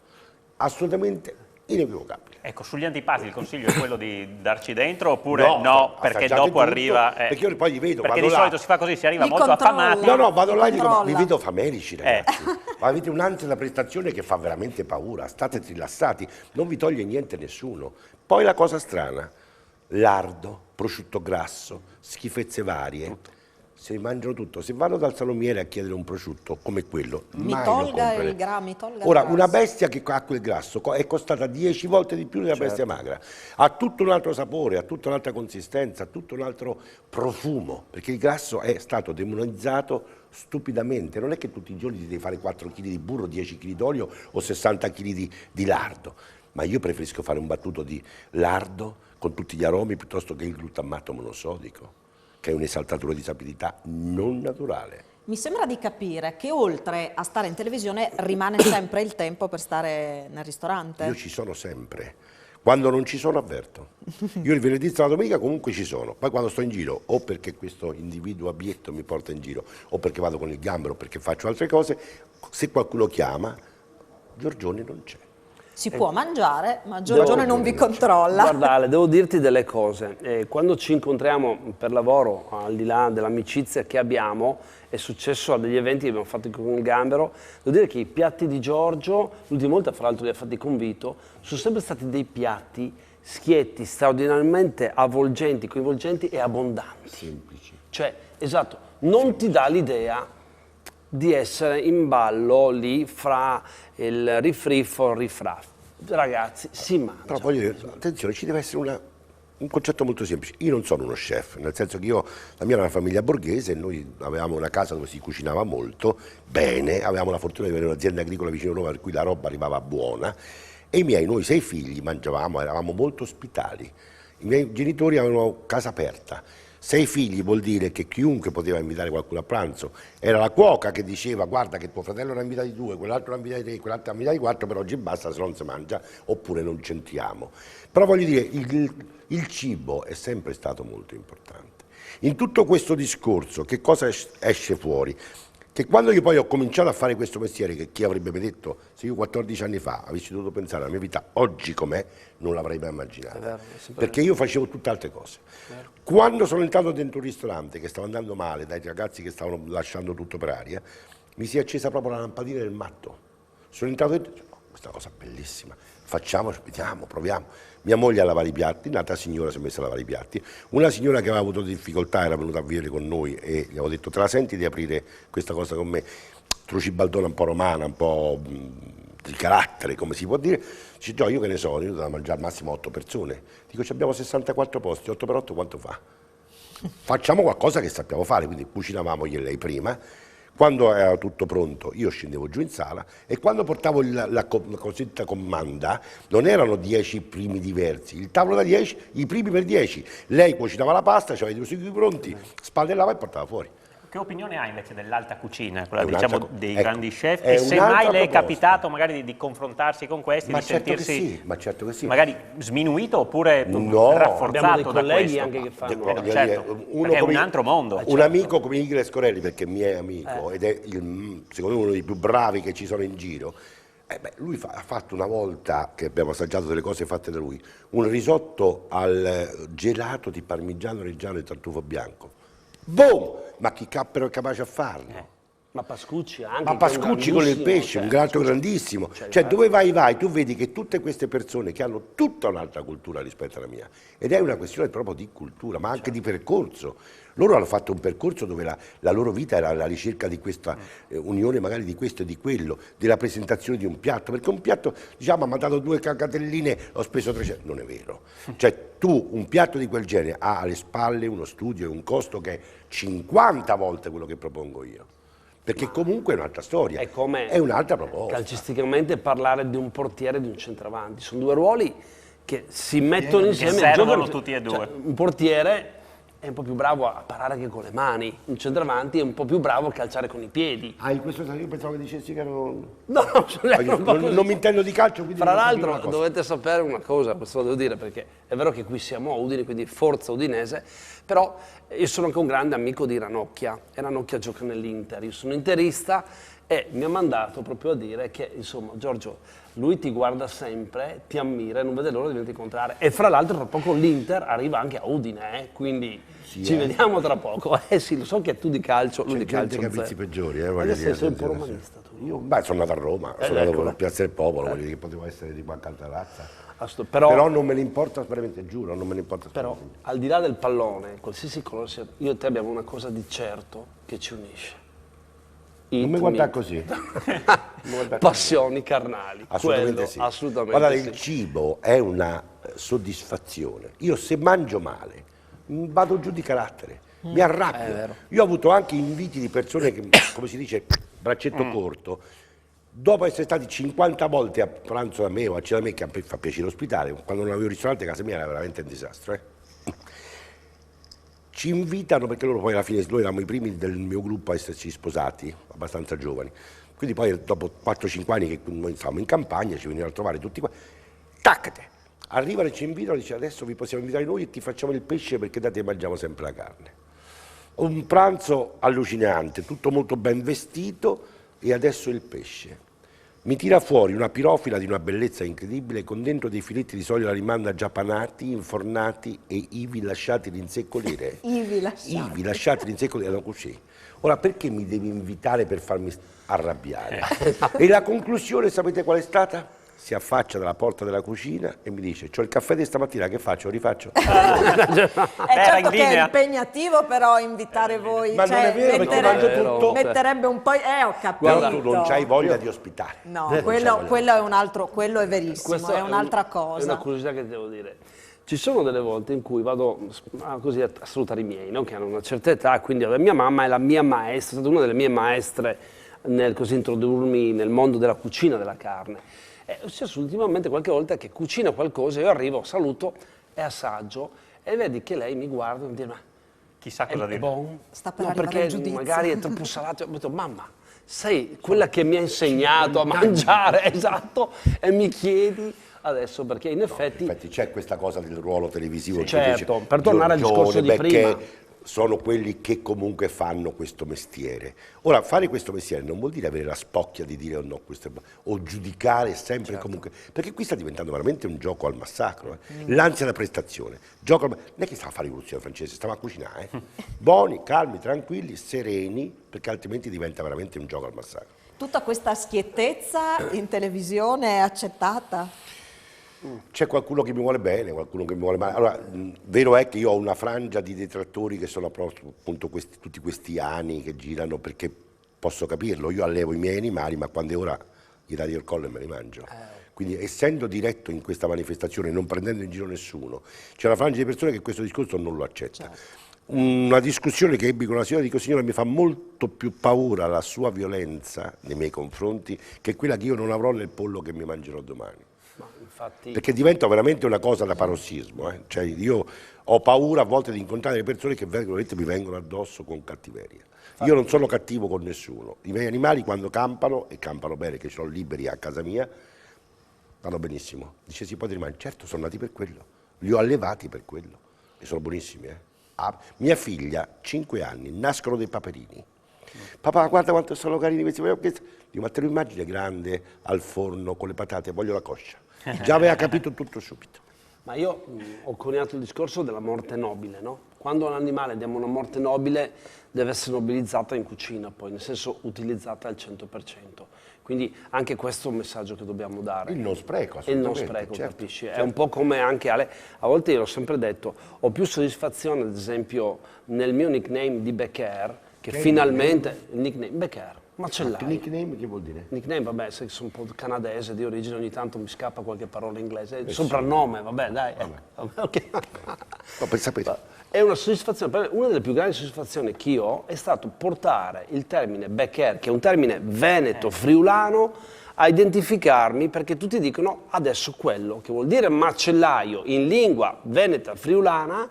Speaker 4: assolutamente inequivocabile.
Speaker 2: Ecco, sugli antipasti il consiglio è quello di darci dentro oppure no perché dopo arriva...
Speaker 4: Perché io poi li vedo,
Speaker 2: perché
Speaker 4: vado
Speaker 2: di
Speaker 4: là.
Speaker 2: solito si fa così, si arriva molto affamati.
Speaker 4: No, vado là e dico, vi vedo famelici ragazzi, ma avete un'ansia da prestazione che fa veramente paura, state rilassati, non vi toglie niente nessuno. Poi la cosa strana, lardo, prosciutto grasso, schifezze varie, se mangiano tutto. Se vanno dal salumiere a chiedere un prosciutto come quello,
Speaker 1: mi
Speaker 4: mai
Speaker 1: tolga
Speaker 4: lo
Speaker 1: il grasso.
Speaker 4: Ora, una bestia che ha quel grasso è costata 10 volte di più della bestia magra. Ha tutto un altro sapore, ha tutta un'altra consistenza, ha tutto un altro profumo, perché il grasso è stato demonizzato stupidamente. Non è che tutti i giorni ti devi fare 4 kg di burro, 10 kg d'olio o 60 kg di lardo. Ma io preferisco fare un battuto di lardo con tutti gli aromi piuttosto che il glutammato monosodico, che è un'esaltatura di sapidità non naturale.
Speaker 1: Mi sembra di capire che oltre a stare in televisione rimane sempre il tempo per stare nel ristorante.
Speaker 4: Io ci sono sempre. Quando non ci sono avverto. Io il venerdì e la domenica comunque ci sono. Poi quando sto in giro, o perché questo individuo abietto mi porta in giro, o perché vado con il gambero, o perché faccio altre cose, se qualcuno chiama, Giorgione non c'è.
Speaker 1: Si può mangiare, ma Giorgione non vi controlla.
Speaker 3: Guarda Ale, devo dirti delle cose. Quando ci incontriamo per lavoro, al di là dell'amicizia che abbiamo, è successo a degli eventi che abbiamo fatto con il gambero, devo dire che i piatti di Giorgio, l'ultima volta fra l'altro li ha fatti con Vito, sono sempre stati dei piatti schietti, straordinariamente avvolgenti, coinvolgenti e abbondanti.
Speaker 4: Semplici.
Speaker 3: Cioè, esatto, non ti dà l'idea di essere in ballo lì fra il rifriffo e il rifraff. Ragazzi, si mangia.
Speaker 4: Però voglio dire, attenzione, ci deve essere un concetto molto semplice. Io non sono uno chef, nel senso che la mia era una famiglia borghese, noi avevamo una casa dove si cucinava molto, bene, avevamo la fortuna di avere un'azienda agricola vicino a Roma per cui la roba arrivava buona, e noi 6 figli mangiavamo, eravamo molto ospitali. I miei genitori avevano casa aperta. 6 figli vuol dire che chiunque poteva invitare qualcuno a pranzo. Era la cuoca che diceva guarda che tuo fratello ne ha invitati 2, quell'altro ne ha invitati 3, quell'altro ne ha invitati 4, per oggi basta, se non si mangia, oppure non c'entriamo. Però voglio dire, il cibo è sempre stato molto importante. In tutto questo discorso, che cosa esce fuori? Che quando io poi ho cominciato a fare questo mestiere, che chi avrebbe detto, se io 14 anni fa avessi dovuto pensare alla mia vita oggi com'è, non l'avrei mai immaginata, perché io facevo tutte altre cose. Quando sono entrato dentro un ristorante che stava andando male, dai ragazzi che stavano lasciando tutto per aria, mi si è accesa proprio la lampadina del matto. Sono entrato dentro e ho detto, questa cosa bellissima, facciamo, vediamo, proviamo. Mia moglie a lavare i piatti, un'altra signora si è messa a lavare i piatti, una signora che aveva avuto difficoltà era venuta a vivere con noi e gli avevo detto: te la senti di aprire questa cosa con me? Trucibaldona un po' romana, un po' di carattere, come si può dire. Dice: no, io che ne so, io devo mangiare al massimo 8 persone. Dico: abbiamo 64 posti, 8 per 8 quanto fa? Facciamo qualcosa che sappiamo fare, quindi cucinavamo io e lei prima. Quando era tutto pronto io scendevo giù in sala e quando portavo la cosiddetta comanda non erano 10 primi diversi, il tavolo da 10, i primi per 10. Lei cucinava la pasta, c'aveva i due sughi pronti, spaldellava e portava fuori.
Speaker 2: Che opinione ha invece dell'alta cucina, quella diciamo dei grandi chef?
Speaker 4: È
Speaker 2: E se mai le è
Speaker 4: proposta.
Speaker 2: capitato magari di confrontarsi con questi,
Speaker 4: Ma
Speaker 2: di
Speaker 4: certo
Speaker 2: sentirsi
Speaker 4: che sì, ma certo che sì.
Speaker 2: magari sminuito oppure
Speaker 4: No,
Speaker 2: rafforzato
Speaker 3: abbiamo dei
Speaker 2: da
Speaker 3: colleghi
Speaker 2: questo?
Speaker 3: anche che fanno.
Speaker 4: Voglio
Speaker 2: certo,
Speaker 4: dire, uno
Speaker 2: perché è
Speaker 4: come-
Speaker 2: un altro mondo.
Speaker 4: Un amico come Igor Scorelli, perché mi è amico ed è secondo me uno dei più bravi che ci sono in giro. Lui ha fatto una volta, che abbiamo assaggiato delle cose fatte da lui, un risotto al gelato di parmigiano reggiano e tartufo bianco. Boom! Ma chi cappero è capace a farlo?
Speaker 3: Ma Pascucci anche.
Speaker 4: Ma Pascucci con il pesce, un gatto grandissimo. Cioè dove vai, tu vedi che tutte queste persone che hanno tutta un'altra cultura rispetto alla mia, ed è una questione proprio di cultura, ma anche di percorso. Loro hanno fatto un percorso dove la loro vita era alla ricerca di questa unione magari di questo e di quello, della presentazione di un piatto, perché un piatto, diciamo, mi ha dato 2 cagatelline, ho speso 300, non è vero. Cioè tu, un piatto di quel genere ha alle spalle uno studio e un costo che è 50 volte quello che propongo io. Perché comunque è un'altra storia, è un'altra proposta.
Speaker 3: Calcisticamente parlare di un portiere e di un centravanti, sono due ruoli che si mettono insieme.
Speaker 2: Che servono tutti e due.
Speaker 3: Cioè, un portiere è un po' più bravo a parare anche con le mani, un centravanti è un po' più bravo a calciare con i piedi.
Speaker 4: Ah, in questo senso io pensavo che dicessi che erano...
Speaker 3: No,
Speaker 4: non mi intendo di calcio, quindi...
Speaker 3: Fra l'altro dovete sapere una cosa, questo lo devo dire perché è vero che qui siamo a Udine, quindi forza udinese, però io sono anche un grande amico di Ranocchia e Ranocchia gioca nell'Inter, io sono interista e mi ha mandato proprio a dire che, insomma, Giorgio, lui ti guarda sempre, ti ammira e non vede l'ora di venirti incontrare. E fra l'altro tra poco l'Inter arriva anche a Udine, quindi ci vediamo tra poco. Sì, lo so che tu di calcio, lui di calcio.
Speaker 4: C'è capricci peggiori,
Speaker 3: voglio dire. Sei un po' romanista tu.
Speaker 4: Io, sono nato a Roma, sono nato a Piazza del Popolo, voglio dire che potevo essere di qua accanto alla razza. Però non me ne importa, veramente giuro, non me ne importa.
Speaker 3: Però al di là del pallone, qualsiasi colore sia, io e te abbiamo una cosa di certo che ci unisce.
Speaker 4: Non mi guardare così.
Speaker 3: Passioni carnali.
Speaker 4: Assolutamente
Speaker 3: quello,
Speaker 4: sì.
Speaker 3: Assolutamente
Speaker 4: Guardate,
Speaker 3: sì.
Speaker 4: il cibo è una soddisfazione. Io se mangio male vado giù di carattere, mi arrabbio. Io ho avuto anche inviti di persone che, come si dice, braccetto corto, dopo essere stati 50 volte a pranzo da me o a cena da me, che fa piacere ospitare, quando non avevo il ristorante a casa mia era veramente un disastro. Ci invitano perché loro poi alla fine, noi eravamo i primi del mio gruppo a esserci sposati, abbastanza giovani, quindi poi dopo 4-5 anni che noi stavamo in campagna ci venivano a trovare tutti qua, taccate, arrivano e ci invitano e dice: adesso vi possiamo invitare noi e ti facciamo il pesce perché da te mangiamo sempre la carne. Un pranzo allucinante, tutto molto ben vestito e adesso il pesce. Mi tira fuori una pirofila di una bellezza incredibile con dentro dei filetti di soia rimanda già panati, infornati e ivi lasciati rinseccolire.
Speaker 1: Ivi lasciati
Speaker 4: rinseccolire così. Ora perché mi devi invitare per farmi arrabbiare? E la conclusione sapete qual è stata? Si affaccia dalla porta della cucina e mi dice: c'ho il caffè di stamattina, che faccio? Lo rifaccio?
Speaker 1: Certo che è impegnativo però invitare voi,
Speaker 4: Ma non è vero, perché mangio tutto.
Speaker 1: Metterebbe un po', ho capito.
Speaker 4: Guarda, tu non c'hai voglia di ospitare.
Speaker 1: No, quello è un altro, quello è verissimo, è un'altra cosa.
Speaker 3: È una curiosità che ti devo dire. Ci sono delle volte in cui vado così a salutare i miei, no? Che hanno una certa età, quindi mia mamma è la mia maestra, è stata una delle mie maestre nel così introdurmi nel mondo della cucina della carne. È successo ultimamente qualche volta che cucina qualcosa, io arrivo, saluto e assaggio e vedi che lei mi guarda e mi dice: ma
Speaker 2: chissà cosa dire.
Speaker 1: Sta per
Speaker 3: no,
Speaker 1: arrivare
Speaker 3: perché
Speaker 1: il giudizio.
Speaker 3: Magari è troppo salato. Ho detto: mamma, sei quella che mi ha insegnato a mangiare, esatto, e mi chiedi adesso, perché in effetti
Speaker 4: c'è questa cosa del ruolo televisivo.
Speaker 3: Certo,
Speaker 4: che dice,
Speaker 3: per tornare al discorso di prima.
Speaker 4: Sono quelli che comunque fanno questo mestiere. Ora, fare questo mestiere non vuol dire avere la spocchia di dire o no, o giudicare sempre comunque, perché qui sta diventando veramente un gioco al massacro. L'ansia da prestazione. Non è che stava a fare rivoluzione francese, stava a cucinare. Buoni, calmi, tranquilli, sereni, perché altrimenti diventa veramente un gioco al massacro.
Speaker 1: Tutta questa schiettezza in televisione è accettata?
Speaker 4: C'è qualcuno che mi vuole bene, qualcuno che mi vuole male. Allora, vero è che io ho una frangia di detrattori che sono appunto tutti questi anni che girano, perché posso capirlo, io allevo i miei animali, ma quando è ora gli taglio il collo e me li mangio. Quindi, essendo diretto in questa manifestazione, non prendendo in giro nessuno, c'è una frangia di persone che questo discorso non lo accetta. Una discussione che ebbi con la signora, dico: signora, mi fa molto più paura la sua violenza nei miei confronti che quella che io non avrò nel pollo che mi mangerò domani.
Speaker 3: Infatti...
Speaker 4: Perché diventa veramente una cosa da parossismo. Cioè, io ho paura a volte di incontrare le persone che mi vengono addosso con cattiveria. Io non sono cattivo con nessuno. I miei animali, quando campano, e campano bene, che sono liberi a casa mia, vanno benissimo. Dice: si può rimanere. Certo, sono nati per quello. Li ho allevati per quello. E sono buonissimi. Mia figlia, 5 anni, nascono dei paperini. Papà, guarda quanto sono carini questi. Dico: ma te lo immagini grande al forno con le patate? Voglio la coscia. Già aveva capito tutto subito.
Speaker 3: Ma io ho coniato il discorso della morte nobile, no? Quando a un animale diamo una morte nobile deve essere nobilizzata in cucina, poi, nel senso utilizzata al 100%. Quindi anche questo è un messaggio che dobbiamo dare.
Speaker 4: Il non spreco, assolutamente.
Speaker 3: Il non spreco,
Speaker 4: certo,
Speaker 3: capisci?
Speaker 4: Certo.
Speaker 3: È un po' come anche Ale. A volte io l'ho sempre detto, ho più soddisfazione, ad esempio, nel mio nickname di Becker, che finalmente... Il nickname Becker. Macellaio.
Speaker 4: Nickname che vuol dire?
Speaker 3: Nickname, vabbè, se sono un po' canadese di origine, ogni tanto mi scappa qualche parola inglese. Soprannome, vabbè, dai. Okay.
Speaker 4: No, per sapere.
Speaker 3: È una soddisfazione, una delle più grandi soddisfazioni che io ho è stato portare il termine Becker, che è un termine veneto-friulano, a identificarmi, perché tutti dicono adesso quello, che vuol dire macellaio in lingua veneta-friulana,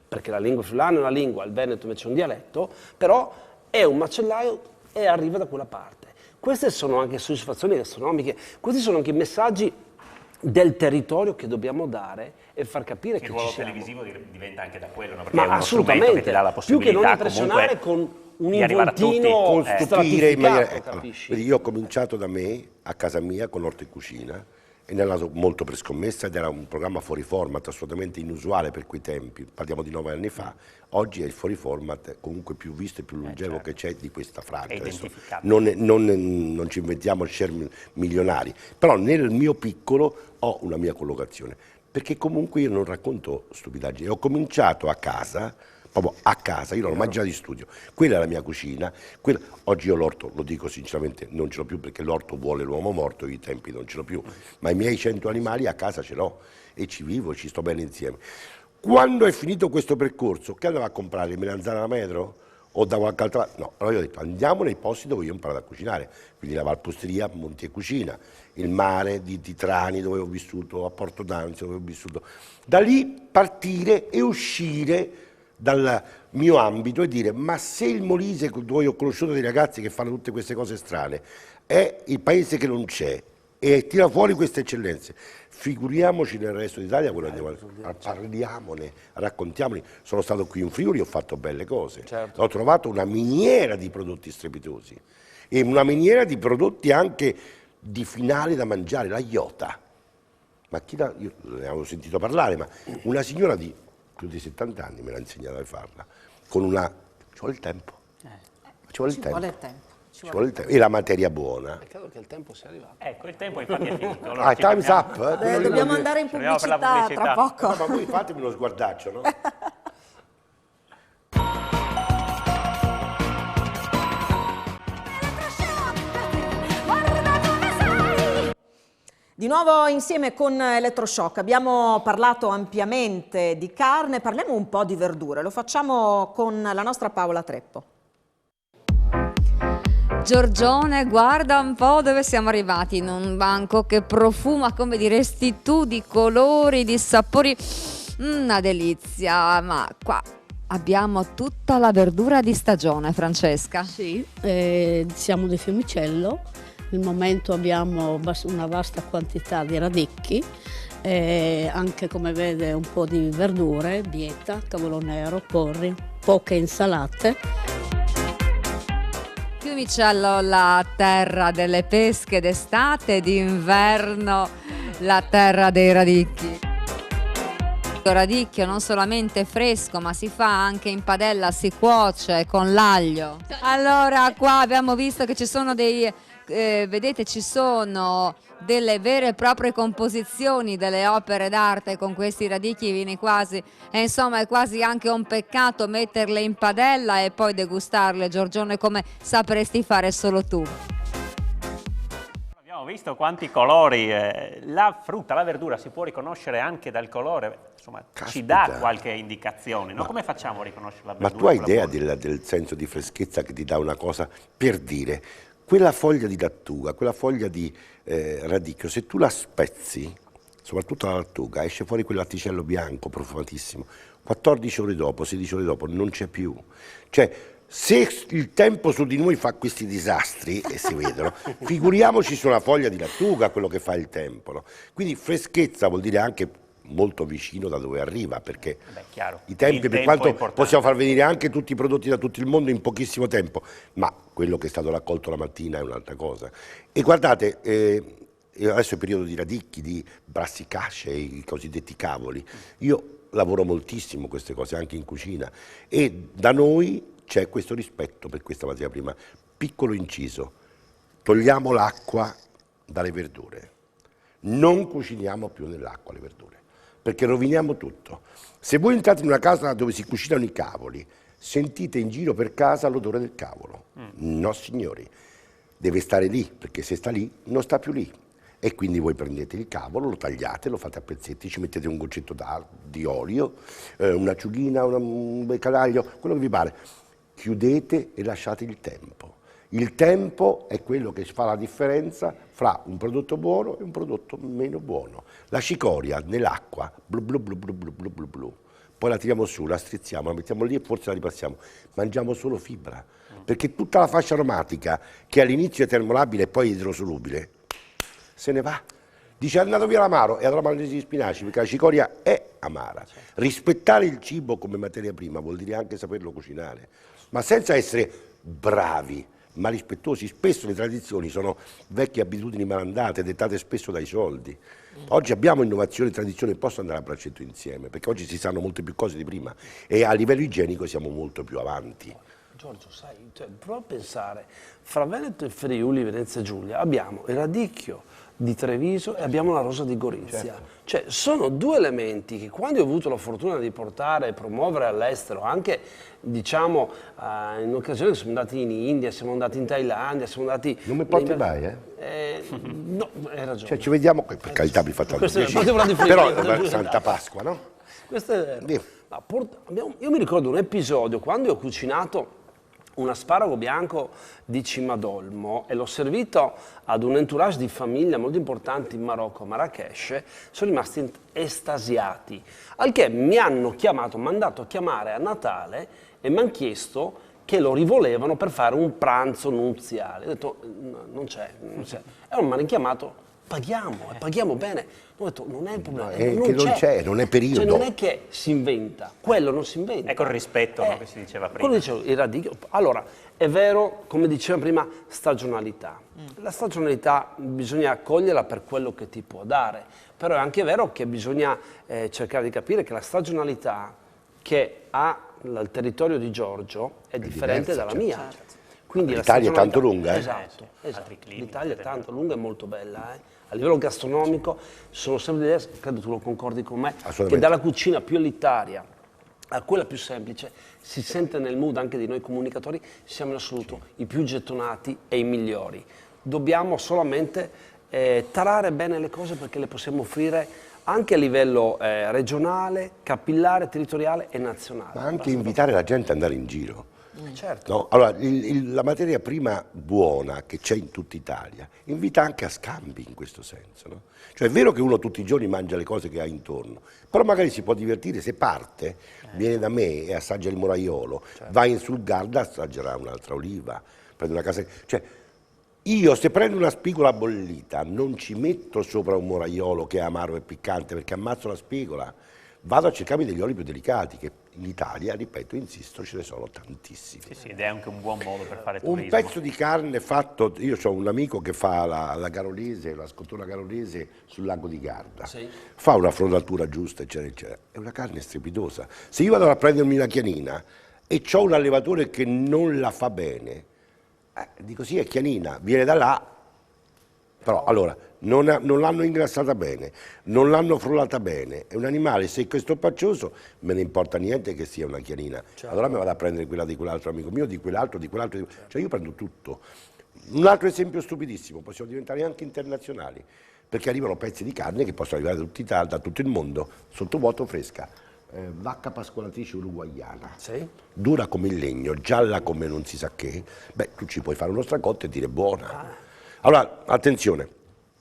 Speaker 3: perché la lingua friulana è una lingua, il veneto invece è un dialetto, però è un macellaio e arriva da quella parte. Queste sono anche soddisfazioni gastronomiche, questi sono anche i messaggi del territorio che dobbiamo dare e far capire che
Speaker 2: il
Speaker 3: ci siamo.
Speaker 2: ruolo televisivo diventa anche da quello, no? Perché
Speaker 3: Ma
Speaker 2: è uno strumento che ti dà la
Speaker 3: più che non
Speaker 2: possibilità
Speaker 3: impressionare con un
Speaker 2: di arrivare a tutti.
Speaker 3: involtino
Speaker 4: Stupire in maniera...
Speaker 3: stratificato, capisci?
Speaker 4: Vedi, io ho cominciato da me, a casa mia, con Orto e Cucina, e ne è nato molto per scommessa, ed era un programma fuori format, assolutamente inusuale per quei tempi, parliamo di 9 anni fa. Oggi è il fuori format comunque più visto e più longevo che c'è di questa frangia. Non ci inventiamo share milionari, però nel mio piccolo ho una mia collocazione, perché comunque io non racconto stupidaggini. Ho cominciato a casa, proprio a casa, io non ho mai girato di studio, quella è la mia cucina, oggi io l'orto, lo dico sinceramente, non ce l'ho più, perché l'orto vuole l'uomo morto, i tempi non ce l'ho più, ma i miei 100 animali a casa ce l'ho e ci vivo, ci sto bene insieme. Quando è finito questo percorso, che andavo a comprare? Il melanzane a metro? O da qualche altra... No, allora io ho detto: andiamo nei posti dove io ho imparato a cucinare, quindi la Valpostria, Monti e Cucina, il mare di Trani dove ho vissuto, a Porto d'Anzio dove ho vissuto. Da lì partire e uscire dal mio ambito e dire: ma se il Molise, dove ho conosciuto dei ragazzi che fanno tutte queste cose strane, è il paese che non c'è e tira fuori queste eccellenze, figuriamoci nel resto d'Italia, parliamone, raccontiamoli. Sono stato qui in Friuli, ho fatto belle cose, ho trovato una miniera di prodotti strepitosi e una miniera di prodotti anche di finali da mangiare, la Iota. Ma io ne avevo sentito parlare, ma una signora di più di 70 anni me l'ha insegnato a farla, con una... ci vuole il tempo. Ci vuole il tempo. E la materia buona.
Speaker 3: Credo che il tempo sia arrivato.
Speaker 2: Ecco, il tempo infatti è finito. Allora
Speaker 4: time's up.
Speaker 1: Dobbiamo andare in pubblicità tra poco.
Speaker 4: No, ma voi fatemi uno sguardaccio, no?
Speaker 1: Di nuovo insieme con Elettroshock, abbiamo parlato ampiamente di carne, parliamo un po' di verdure, lo facciamo con la nostra Paola Treppo.
Speaker 14: Giorgione, guarda un po' dove siamo arrivati, in un banco che profuma, come diresti tu, di colori, di sapori, una delizia, ma qua abbiamo tutta la verdura di stagione, Francesca.
Speaker 10: Sì, siamo di Fiumicello, al momento abbiamo una vasta quantità di radicchi, anche come vede un po' di verdure, bieta, cavolo nero, porri, poche insalate.
Speaker 14: Fiumicello, la terra delle pesche d'estate, d'inverno, la terra dei radicchi. radicchio non solamente fresco, ma si fa anche in padella, si cuoce con l'aglio. Allora qua abbiamo visto che ci sono dei, vedete, ci sono delle vere e proprie composizioni delle opere d'arte con questi radicchi vieni quasi, e insomma è quasi anche un peccato metterle in padella e poi degustarle, Giorgione, come sapresti fare solo tu.
Speaker 2: Abbiamo visto quanti colori, la frutta, la verdura si può riconoscere anche dal colore, insomma ci dà qualche indicazione, no? Come facciamo a riconoscere la verdura?
Speaker 4: Ma tu hai idea del senso di freschezza che ti dà una cosa, per dire, quella foglia di lattuga, quella foglia di radicchio, se tu la spezzi, soprattutto la lattuga, esce fuori quel latticello bianco profumatissimo, 14 ore dopo, 16 ore dopo non c'è più. Cioè, se il tempo su di noi fa questi disastri, e si vedono, figuriamoci su una foglia di lattuga quello che fa il tempo. No? Quindi freschezza vuol dire anche molto vicino da dove arriva, perché i tempi, per quanto possiamo far venire anche tutti i prodotti da tutto il mondo in pochissimo tempo, ma quello che è stato raccolto la mattina è un'altra cosa. E guardate, adesso è il periodo di radicchi, di brassicasce, i cosiddetti cavoli. Io lavoro moltissimo queste cose anche in cucina e da noi c'è questo rispetto per questa materia prima. Piccolo inciso, togliamo l'acqua dalle verdure, non cuciniamo più nell'acqua le verdure, perché roviniamo tutto. Se voi entrate in una casa dove si cucinano i cavoli, sentite in giro per casa l'odore del cavolo. No signori, deve stare lì, perché se sta lì non sta più lì. E quindi voi prendete il cavolo, lo tagliate, lo fate a pezzetti, ci mettete un goccetto di olio, un'acciughina, un beccaglio, quello che vi pare. Chiudete e lasciate il tempo. Il tempo è quello che fa la differenza fra un prodotto buono e un prodotto meno buono. La cicoria nell'acqua, blu blu blu blu blu blu blu blu. Poi la tiriamo su, la strizziamo, la mettiamo lì e forse la ripassiamo. Mangiamo solo fibra, perché tutta la fascia aromatica, che all'inizio è termolabile e poi idrosolubile, se ne va. Dice è andato via l'amaro e allora mangiate gli spinaci, perché la cicoria è amara. Rispettare il cibo come materia prima vuol dire anche saperlo cucinare, ma senza essere bravi, ma rispettosi. Spesso le tradizioni sono vecchie abitudini malandate, dettate spesso dai soldi. Oggi abbiamo innovazione e tradizione che possono andare a braccetto insieme, perché oggi si sanno molte più cose di prima e a livello igienico siamo molto più avanti.
Speaker 3: Giorgio, sai, prova a pensare, fra Veneto e Friuli, Venezia Giulia, abbiamo il radicchio di Treviso e abbiamo la rosa di Gorizia. Certo. Cioè, sono due elementi che quando ho avuto la fortuna di portare e promuovere all'estero, anche diciamo in occasione che siamo andati in India, siamo andati in Thailandia, siamo andati...
Speaker 4: Non mi porti mai,
Speaker 3: no, hai ragione.
Speaker 4: Cioè, ci vediamo, per carità mi fa tanto piacere, però Santa Pasqua, no?
Speaker 3: Questo è vero. Ma io mi ricordo un episodio quando ho cucinato un asparago bianco di Cimadolmo e l'ho servito ad un entourage di famiglia molto importante in Marocco, a Marrakech, sono rimasti estasiati, al che mi hanno mandato a chiamare a Natale e mi hanno chiesto che lo rivolevano per fare un pranzo nuziale. Ho detto no, non c'è. E allora mi hanno chiamato, paghiamo bene. Ho detto non è il problema,
Speaker 4: non è periodo.
Speaker 3: Cioè, non è che si inventa, quello non si inventa.
Speaker 2: Ecco il rispetto che si diceva prima.
Speaker 3: Quello dicevo, il radicchio. Allora, è vero, come diceva prima, stagionalità. La stagionalità bisogna accoglierla per quello che ti può dare, però è anche vero che bisogna cercare di capire che la stagionalità che ha il territorio di Giorgio è differente dalla mia. Quindi
Speaker 4: l'Italia è tanto lunga.
Speaker 3: Esatto. L'Italia è tanto lunga e molto bella. A livello gastronomico sono sempre diverse, credo tu lo concordi con me, che dalla cucina più elitaria a quella più semplice si sente nel mood anche di noi comunicatori, siamo in assoluto i più gettonati e i migliori. Dobbiamo solamente tarare bene le cose perché le possiamo offrire anche a livello regionale, capillare, territoriale e nazionale.
Speaker 4: Ma anche invitare la gente ad andare in giro.
Speaker 3: Certo.
Speaker 4: No? Allora, la materia prima buona che c'è in tutta Italia invita anche a scambi in questo senso. No? Cioè è vero che uno tutti i giorni mangia le cose che ha intorno, però magari si può divertire, se parte, viene da me e assaggia il moraiolo, va in sul Garda, assaggerà un'altra oliva, prende una casa... Cioè, io se prendo una spigola bollita non ci metto sopra un moraiolo che è amaro e piccante perché ammazzo la spigola, vado a cercarmi degli oli più delicati che in Italia, ripeto, insisto, ce ne sono tantissimi.
Speaker 2: Sì, ed è anche un buon modo per fare
Speaker 4: Un
Speaker 2: turismo.
Speaker 4: pezzo di carne fatto, io ho un amico che fa la garolese, la scottura garolese sul lago di Garda, fa una frodatura giusta, eccetera, eccetera. È una carne strepitosa. Se io vado a prendermi una chianina e c'ho un allevatore che non la fa bene, dico sì, è chianina, viene da là, però allora non l'hanno ingrassata bene, non l'hanno frullata bene, è un animale secco e stoppaccioso, me ne importa niente che sia una chianina, allora mi vado a prendere quella di quell'altro amico mio, di quell'altro, cioè io prendo tutto. Un altro esempio stupidissimo, possiamo diventare anche internazionali, perché arrivano pezzi di carne che possono arrivare da tutto il mondo, sottovuoto, fresca. Vacca pascolatrice uruguaiana, dura come il legno, gialla come non si sa che, beh, tu ci puoi fare uno stracotto e dire buona. Allora, attenzione,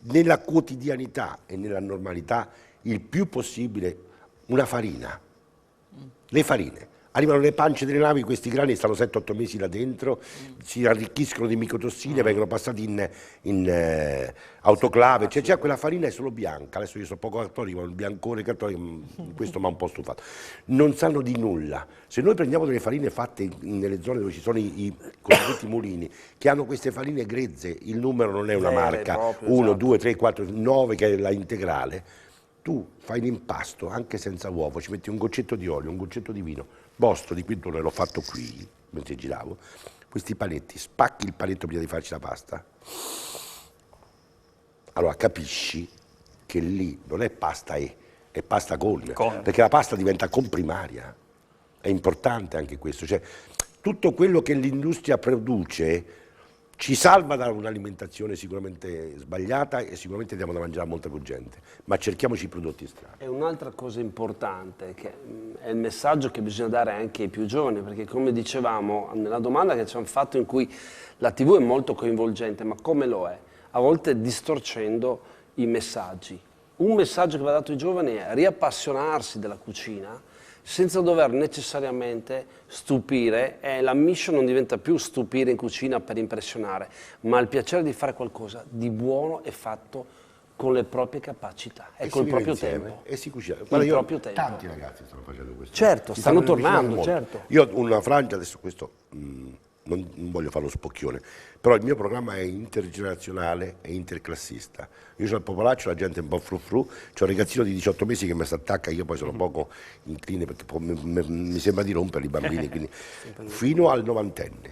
Speaker 4: nella quotidianità e nella normalità il più possibile una farina, le farine. Arrivano le pance delle navi, questi grani stanno 7-8 mesi là dentro, si arricchiscono di micotossine, vengono passati in autoclave, cioè quella farina è solo bianca, adesso io sono poco cattolico, il biancore cattolico, questo mi ha un po' stufato. Non sanno di nulla. Se noi prendiamo delle farine fatte nelle zone dove ci sono i cosiddetti mulini, che hanno queste farine grezze, il numero non è una marca, 1, 2, 3, 4, 9 che è la integrale, tu fai l'impasto anche senza uovo, ci metti un goccetto di olio, un goccetto di vino, bostro di quintone, l'ho fatto qui, mentre giravo, questi panetti, spacchi il panetto prima di farci la pasta, allora capisci che lì non è pasta è pasta con, perché la pasta diventa comprimaria, è importante anche questo, cioè tutto quello che l'industria produce ci salva da un'alimentazione sicuramente sbagliata e sicuramente diamo da mangiare a molta più gente, ma cerchiamoci i prodotti strani.
Speaker 3: E un'altra cosa importante, che è il messaggio che bisogna dare anche ai più giovani, perché come dicevamo nella domanda che ci hanno fatto, in cui la TV è molto coinvolgente, ma come lo è? A volte distorcendo i messaggi. Un messaggio che va dato ai giovani è riappassionarsi della cucina, senza dover necessariamente stupire, e la mission non diventa più stupire in cucina per impressionare, ma il piacere di fare qualcosa di buono e fatto con le proprie capacità e col proprio tempo.
Speaker 4: E si cucina.
Speaker 3: Il proprio tempo.
Speaker 4: Tanti ragazzi stanno facendo questo.
Speaker 3: Certo, stanno tornando, certo.
Speaker 4: Io ho una frangia, adesso questo non voglio fare lo spocchione, però il mio programma è intergenerazionale e interclassista. Io sono al popolaccio, la gente è un po' frufru, c'ho un ragazzino di 18 mesi che mi si attacca, io poi sono poco incline perché mi sembra di romperli i bambini, quindi fino al 90enne.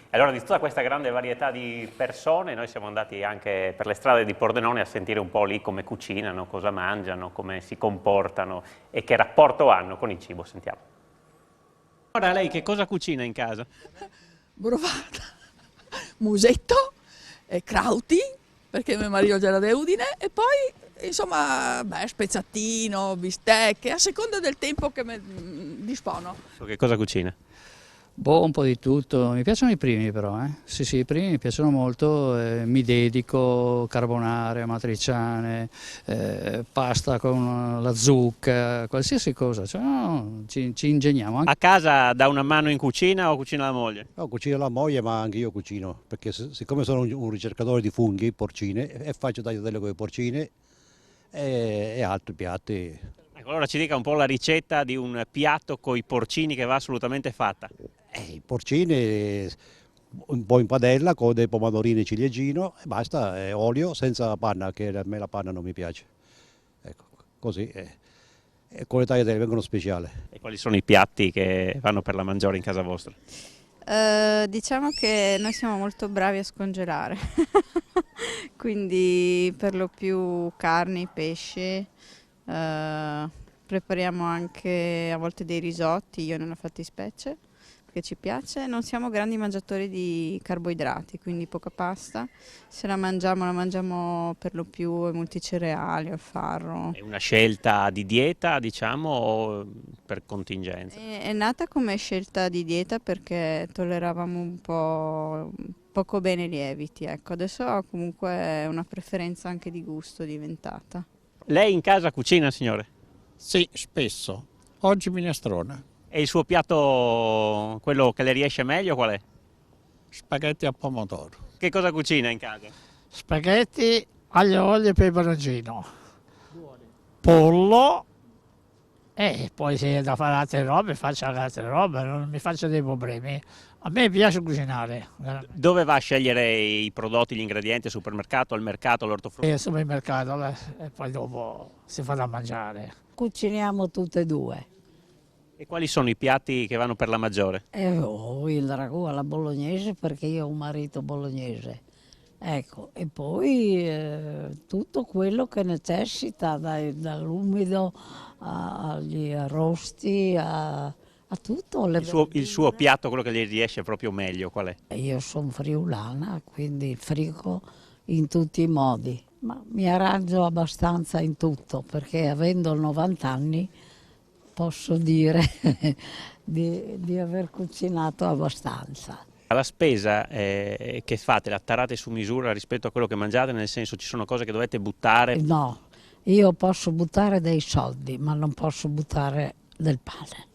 Speaker 2: Allora, di tutta questa grande varietà di persone, noi siamo andati anche per le strade di Pordenone a sentire un po' lì come cucinano, cosa mangiano, come si comportano e che rapporto hanno con il cibo. Sentiamo. Ora lei che cosa cucina in casa?
Speaker 16: Brovata, musetto, crauti, perché mio marito era da Udine, e poi insomma spezzatino, bistecche, a seconda del tempo che dispono.
Speaker 2: Che cosa cucina?
Speaker 17: Boh, un po' di tutto, mi piacciono i primi però, Sì, i primi mi piacciono molto, mi dedico, carbonare, amatriciane, pasta con la zucca, qualsiasi cosa, cioè, no, ci ingegniamo.
Speaker 2: A casa dà una mano in cucina o cucina la moglie?
Speaker 18: No, cucina la moglie, ma anche io cucino, perché siccome sono un ricercatore di funghi, porcine, e faccio tagliatelle con le porcine e altri piatti.
Speaker 2: Ecco, allora ci dica un po' la ricetta di un piatto con i porcini che va assolutamente fatta.
Speaker 18: I porcini un po' in padella con dei pomodorini ciliegino e basta, olio senza panna, che a me la panna non mi piace. Ecco, così. E con le tagliatelle vengono speciali.
Speaker 2: E quali sono i piatti che vanno per la mangiare in casa vostra?
Speaker 19: Diciamo che noi siamo molto bravi a scongelare, quindi per lo più carni, pesce. Prepariamo anche a volte dei risotti, io nella fattispecie, perché ci piace. Non siamo grandi mangiatori di carboidrati, quindi poca pasta. Se la mangiamo per lo più multicereali, al farro.
Speaker 2: È una scelta di dieta, diciamo, o per contingenza?
Speaker 19: È nata come scelta di dieta perché tolleravamo un po' poco bene i lieviti, ecco. Adesso comunque è una preferenza anche di gusto diventata.
Speaker 2: Lei in casa cucina, signore?
Speaker 20: Sì, spesso. Oggi minestrone.
Speaker 2: E il suo piatto, quello che le riesce meglio, qual è?
Speaker 20: Spaghetti a pomodoro.
Speaker 2: Che cosa cucina in casa?
Speaker 20: Spaghetti aglio, olio e peperoncino. Pollo E poi se è da fare altre robe, faccio anche altre robe, non mi faccio dei problemi. A me piace cucinare.
Speaker 2: Dove va a scegliere i prodotti, gli ingredienti? Al supermercato, al mercato, all'ortofrutta?
Speaker 20: Al supermercato e poi dopo si fa da mangiare.
Speaker 9: Cuciniamo tutte e due.
Speaker 2: E quali sono i piatti che vanno per la maggiore?
Speaker 9: Il ragù alla bolognese perché io ho un marito bolognese. Ecco, e poi tutto quello che necessita, dall'umido agli arrosti, a tutto.
Speaker 2: Il suo piatto, quello che gli riesce proprio meglio, qual è?
Speaker 9: Io sono friulana, quindi frigo in tutti i modi, ma mi arrangio abbastanza in tutto, perché avendo 90 anni posso dire di aver cucinato abbastanza.
Speaker 2: La spesa che fate, la tarate su misura rispetto a quello che mangiate, nel senso ci sono cose che dovete buttare?
Speaker 9: No, io posso buttare dei soldi, ma non posso buttare del pane.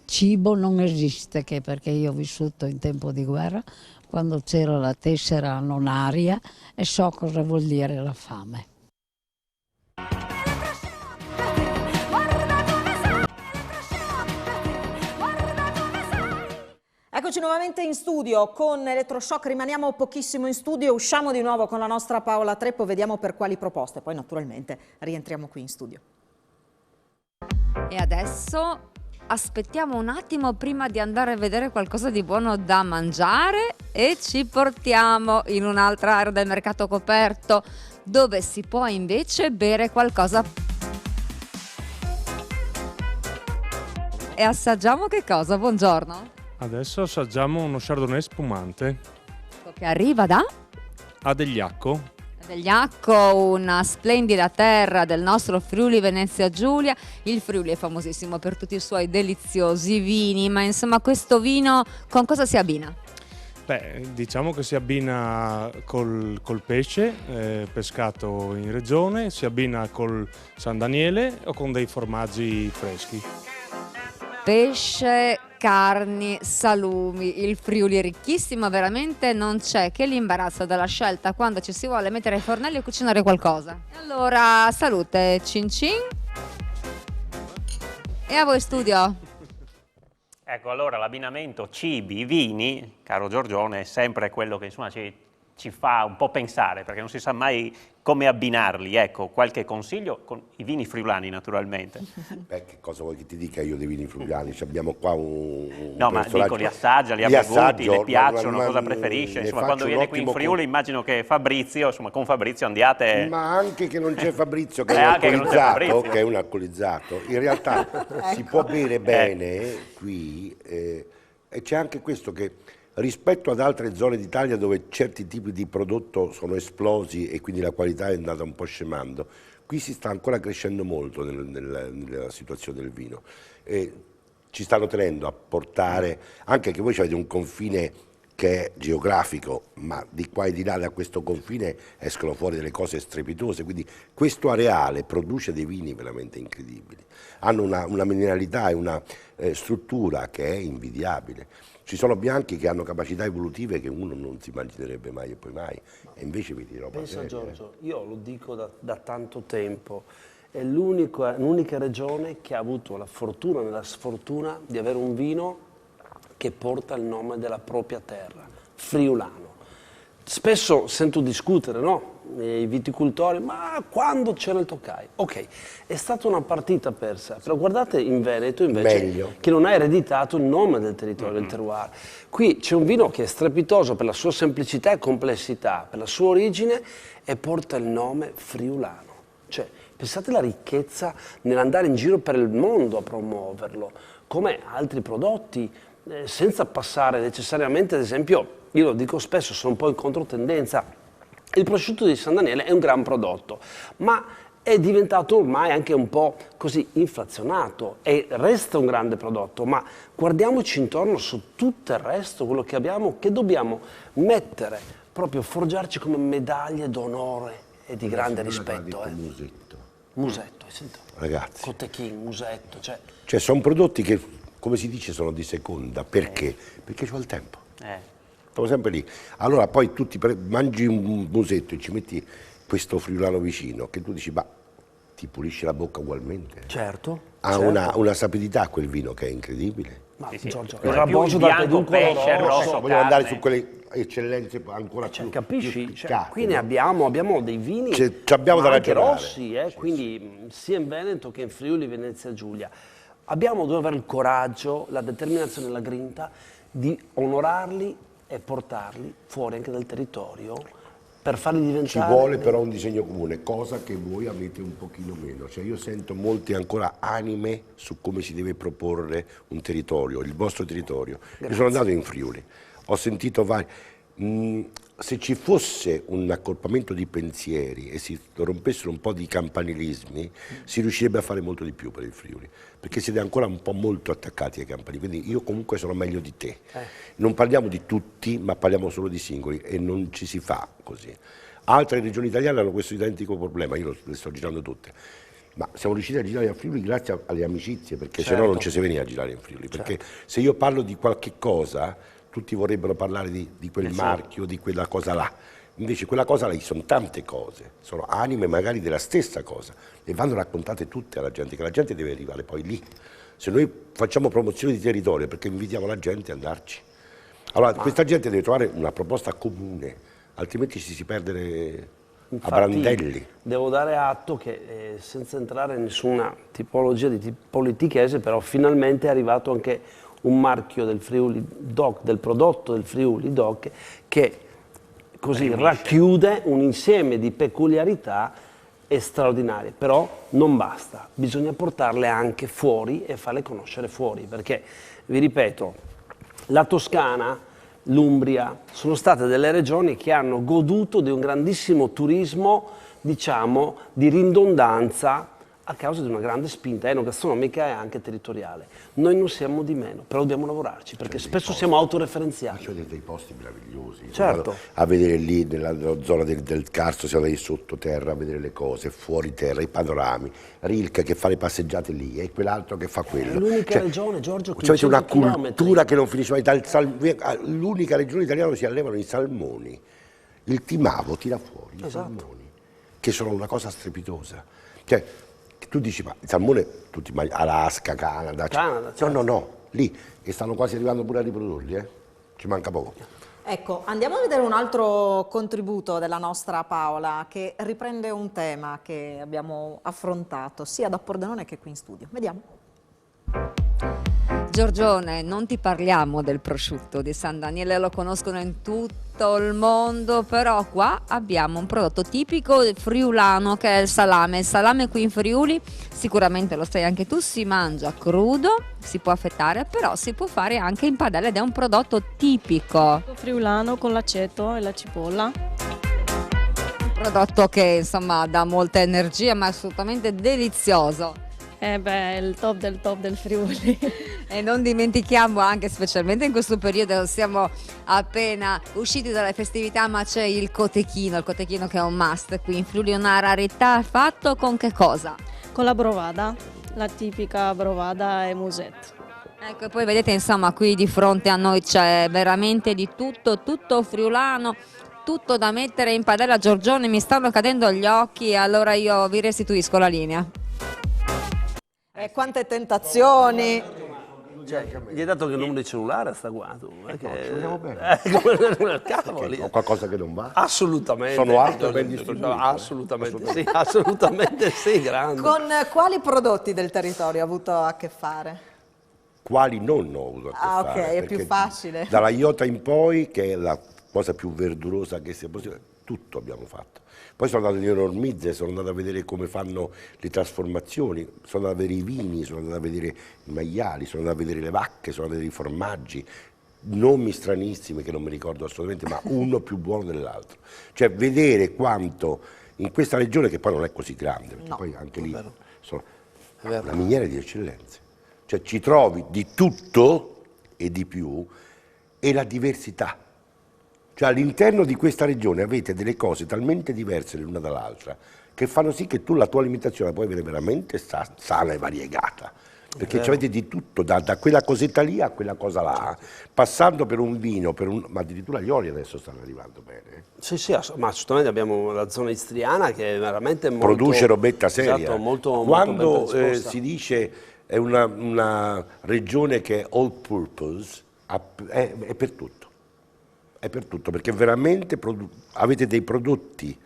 Speaker 9: Cibo non esiste, perché io ho vissuto in tempo di guerra, quando c'era la tessera non aria, e so cosa vuol dire la fame.
Speaker 1: Eccoci nuovamente in studio con Elettroshock, rimaniamo pochissimo in studio, usciamo di nuovo con la nostra Paola Treppo, vediamo per quali proposte, poi naturalmente rientriamo qui in studio.
Speaker 14: E adesso aspettiamo un attimo prima di andare a vedere qualcosa di buono da mangiare e ci portiamo in un'altra area del mercato coperto dove si può invece bere qualcosa. E assaggiamo che cosa? Buongiorno.
Speaker 21: Adesso assaggiamo uno chardonnay spumante.
Speaker 14: Che arriva da?
Speaker 21: Adegliacco.
Speaker 14: Adegliacco, una splendida terra del nostro Friuli Venezia Giulia. Il Friuli è famosissimo per tutti i suoi deliziosi vini, ma insomma questo vino con cosa si abbina?
Speaker 21: Beh, diciamo che si abbina col pesce pescato in regione, si abbina col San Daniele o con dei formaggi freschi.
Speaker 14: Pesce, carni, salumi, il Friuli è ricchissimo, veramente non c'è che l'imbarazzo della scelta quando ci si vuole mettere ai fornelli e cucinare qualcosa. Allora, salute, cin cin. E a voi studio.
Speaker 2: Ecco, allora l'abbinamento cibi, vini, caro Giorgione, è sempre quello che insomma ci fa un po' pensare, perché non si sa mai come abbinarli. Ecco, qualche consiglio con i vini friulani naturalmente.
Speaker 4: Beh, che cosa vuoi che ti dica io dei vini friulani? Abbiamo qua un
Speaker 2: no, ma dico, li assaggia, li ha bevuti, le piacciono, cosa preferisce? Insomma, quando viene qui in Friuli immagino che Fabrizio, insomma, con Fabrizio andiate...
Speaker 4: Ma anche che non c'è Fabrizio, che è un alcolizzato, in realtà si può bere bene qui, e c'è anche questo che... Rispetto ad altre zone d'Italia dove certi tipi di prodotto sono esplosi e quindi la qualità è andata un po' scemando, qui si sta ancora crescendo molto nella situazione del vino. Ci stanno tenendo a portare, anche che voi avete un confine che è geografico, ma di qua e di là da questo confine escono fuori delle cose strepitose, quindi questo areale produce dei vini veramente incredibili. Hanno una mineralità e una struttura che è invidiabile. Ci sono bianchi che hanno capacità evolutive che uno non si immaginerebbe mai e poi mai, e invece vi dirò...
Speaker 3: Pensa Giorgio, io lo dico da tanto tempo, è l'unica regione che ha avuto la fortuna e la sfortuna di avere un vino che porta il nome della propria terra, friulano. Spesso sento discutere, no? I viticoltori, ma quando c'era il Toccai? Ok, è stata una partita persa, però guardate in Veneto invece che non ha ereditato il nome del territorio, del terroir. Qui c'è un vino che è strepitoso per la sua semplicità e complessità, per la sua origine, e porta il nome friulano. Cioè, pensate alla ricchezza nell'andare in giro per il mondo a promuoverlo, come altri prodotti, senza passare necessariamente, ad esempio, io lo dico spesso, sono un po' in controtendenza, il prosciutto di San Daniele è un gran prodotto, ma è diventato ormai anche un po' così inflazionato e resta un grande prodotto, ma guardiamoci intorno su tutto il resto, quello che abbiamo, che dobbiamo mettere, proprio forgiarci come medaglie d'onore e di grande rispetto. Musetto, hai sentito?
Speaker 4: Ragazzi.
Speaker 3: Cotechin, musetto,
Speaker 4: Cioè sono prodotti che, come si dice, sono di seconda, perché? Perché ci vuole il tempo. Stavo sempre lì. Allora poi tu mangi un musetto e ci metti questo friulano vicino, che tu dici, ma ti pulisce la bocca ugualmente.
Speaker 3: Certo.
Speaker 4: Ha
Speaker 3: certo.
Speaker 4: una sapidità quel vino che è incredibile.
Speaker 3: Ma
Speaker 2: Sì, sì.
Speaker 3: Giorgio,
Speaker 2: Il
Speaker 3: il raboso da peduncolo rosso.
Speaker 4: Vogliamo andare su quelle eccellenze ancora più.
Speaker 3: Capisci?
Speaker 4: Più
Speaker 3: Qui ne abbiamo dei vini
Speaker 4: abbiamo da
Speaker 3: anche
Speaker 4: ragionare.
Speaker 3: rossi, quindi sia in Veneto che in Friuli, Venezia Giulia. Dobbiamo avere il coraggio, la determinazione e la grinta di onorarli e portarli fuori anche dal territorio per farli diventare...
Speaker 4: Ci vuole però un disegno comune, cosa che voi avete un pochino meno. Cioè io sento molte ancora anime su come si deve proporre un territorio, il vostro territorio. Io sono andato in Friuli, ho sentito vari... se ci fosse un accorpamento di pensieri e si rompessero un po' di campanilismi, si riuscirebbe a fare molto di più per il Friuli, perché siete ancora un po' molto attaccati ai campanili, quindi io comunque sono meglio di te. Non parliamo di tutti, ma parliamo solo di singoli e non ci si fa così. Altre regioni italiane hanno questo identico problema, io le sto girando tutte, ma siamo riusciti a girare a Friuli grazie alle amicizie, perché se no non ci si veniva a girare in Friuli, perché se io parlo di qualche cosa tutti vorrebbero parlare di quel marchio, di quella cosa là. Invece quella cosa là sono tante cose, sono anime magari della stessa cosa e vanno raccontate tutte alla gente, che la gente deve arrivare poi lì. Se noi facciamo promozione di territorio perché invitiamo la gente ad andarci. Allora questa gente deve trovare una proposta comune, altrimenti ci si perde a brandelli.
Speaker 3: Devo dare atto che senza entrare in nessuna tipologia di politichese, però finalmente è arrivato anche un marchio del Friuli DOC, del prodotto del Friuli DOC, che così racchiude un insieme di peculiarità straordinarie, però non basta, bisogna portarle anche fuori e farle conoscere fuori, perché, vi ripeto, la Toscana, l'Umbria, sono state delle regioni che hanno goduto di un grandissimo turismo, diciamo, di ridondanza, a causa di una grande spinta enogastronomica e anche territoriale. Noi non siamo di meno, però dobbiamo lavorarci, perché spesso siamo autoreferenziali.
Speaker 4: C'è dei posti meravigliosi.
Speaker 3: Certo.
Speaker 4: A vedere lì, nella zona del Carso, siamo andati sottoterra a vedere le cose, fuori terra, i panorami, Rilke che fa le passeggiate lì e quell'altro che fa quello.
Speaker 3: È l'unica regione, Giorgio, che
Speaker 4: c'è una cultura che non finisce mai. L'unica regione italiana dove si allevano i salmoni. Il Timavo tira fuori i salmoni, che sono una cosa strepitosa. Cioè, tu dici, ma il salmone, tutti Alaska, Canada,
Speaker 3: certo.
Speaker 4: No, lì, e stanno quasi arrivando pure a riprodurli, ci manca poco.
Speaker 1: Ecco, andiamo a vedere un altro contributo della nostra Paola, che riprende un tema che abbiamo affrontato, sia da Pordenone che qui in studio. Vediamo.
Speaker 14: Giorgione, non ti parliamo del prosciutto di San Daniele, lo conoscono in tutto il mondo, però qua abbiamo un prodotto tipico friulano che è il salame. Il salame qui in Friuli, sicuramente lo sai anche tu, si mangia crudo, si può affettare, però si può fare anche in padella ed è un prodotto tipico.
Speaker 11: Friulano con l'aceto e la cipolla.
Speaker 14: Un prodotto che insomma dà molta energia, ma assolutamente delizioso.
Speaker 11: È il top del Friuli.
Speaker 14: E non dimentichiamo anche, specialmente in questo periodo, siamo appena usciti dalle festività, ma c'è il cotechino che è un must qui in Friuli, una rarità. Fatto con che cosa?
Speaker 11: Con la brovada, la tipica brovada e musette.
Speaker 14: Ecco, e poi vedete insomma qui di fronte a noi c'è veramente di tutto friulano, tutto da mettere in padella. Giorgione, mi stanno cadendo gli occhi, allora io vi restituisco la linea.
Speaker 1: Quante tentazioni!
Speaker 3: Gli hai dato che il numero di cellulare sta qua? Tu,
Speaker 4: ci vogliamo bene.
Speaker 3: Cavoli.
Speaker 4: Ho qualcosa che non va?
Speaker 3: Assolutamente.
Speaker 4: Sono alto e ben distribuito.
Speaker 3: Assolutamente sì, grande.
Speaker 1: Con quali prodotti del territorio ha avuto a che fare?
Speaker 4: Quali non ho avuto a che fare?
Speaker 1: Ok, è più facile.
Speaker 4: Dalla Iota in poi, che è la cosa più verdurosa che sia possibile, tutto abbiamo fatto. Poi sono andato in Enormizze, sono andato a vedere come fanno le trasformazioni, sono andato a vedere i vini, sono andato a vedere i maiali, sono andato a vedere le vacche, sono andato a vedere i formaggi, nomi stranissimi che non mi ricordo assolutamente, ma uno più buono dell'altro. Cioè vedere quanto in questa regione, che poi non è così grande, perché poi anche lì sono una miniera di eccellenze. Cioè ci trovi di tutto e di più e la diversità. Cioè all'interno di questa regione avete delle cose talmente diverse l'una dall'altra che fanno sì che tu la tua alimentazione la puoi avere veramente sana e variegata. Perché avete di tutto, da quella cosetta lì a quella cosa là, passando per un vino, ma addirittura gli oli adesso stanno arrivando bene.
Speaker 3: Sì, ma assolutamente abbiamo la zona istriana che è veramente molto...
Speaker 4: Produce robetta seria.
Speaker 3: Esatto, molto
Speaker 4: Quando
Speaker 3: ben predisposta.
Speaker 4: si dice è una regione che è all purpose, è per tutto. È per tutto, perché veramente avete dei prodotti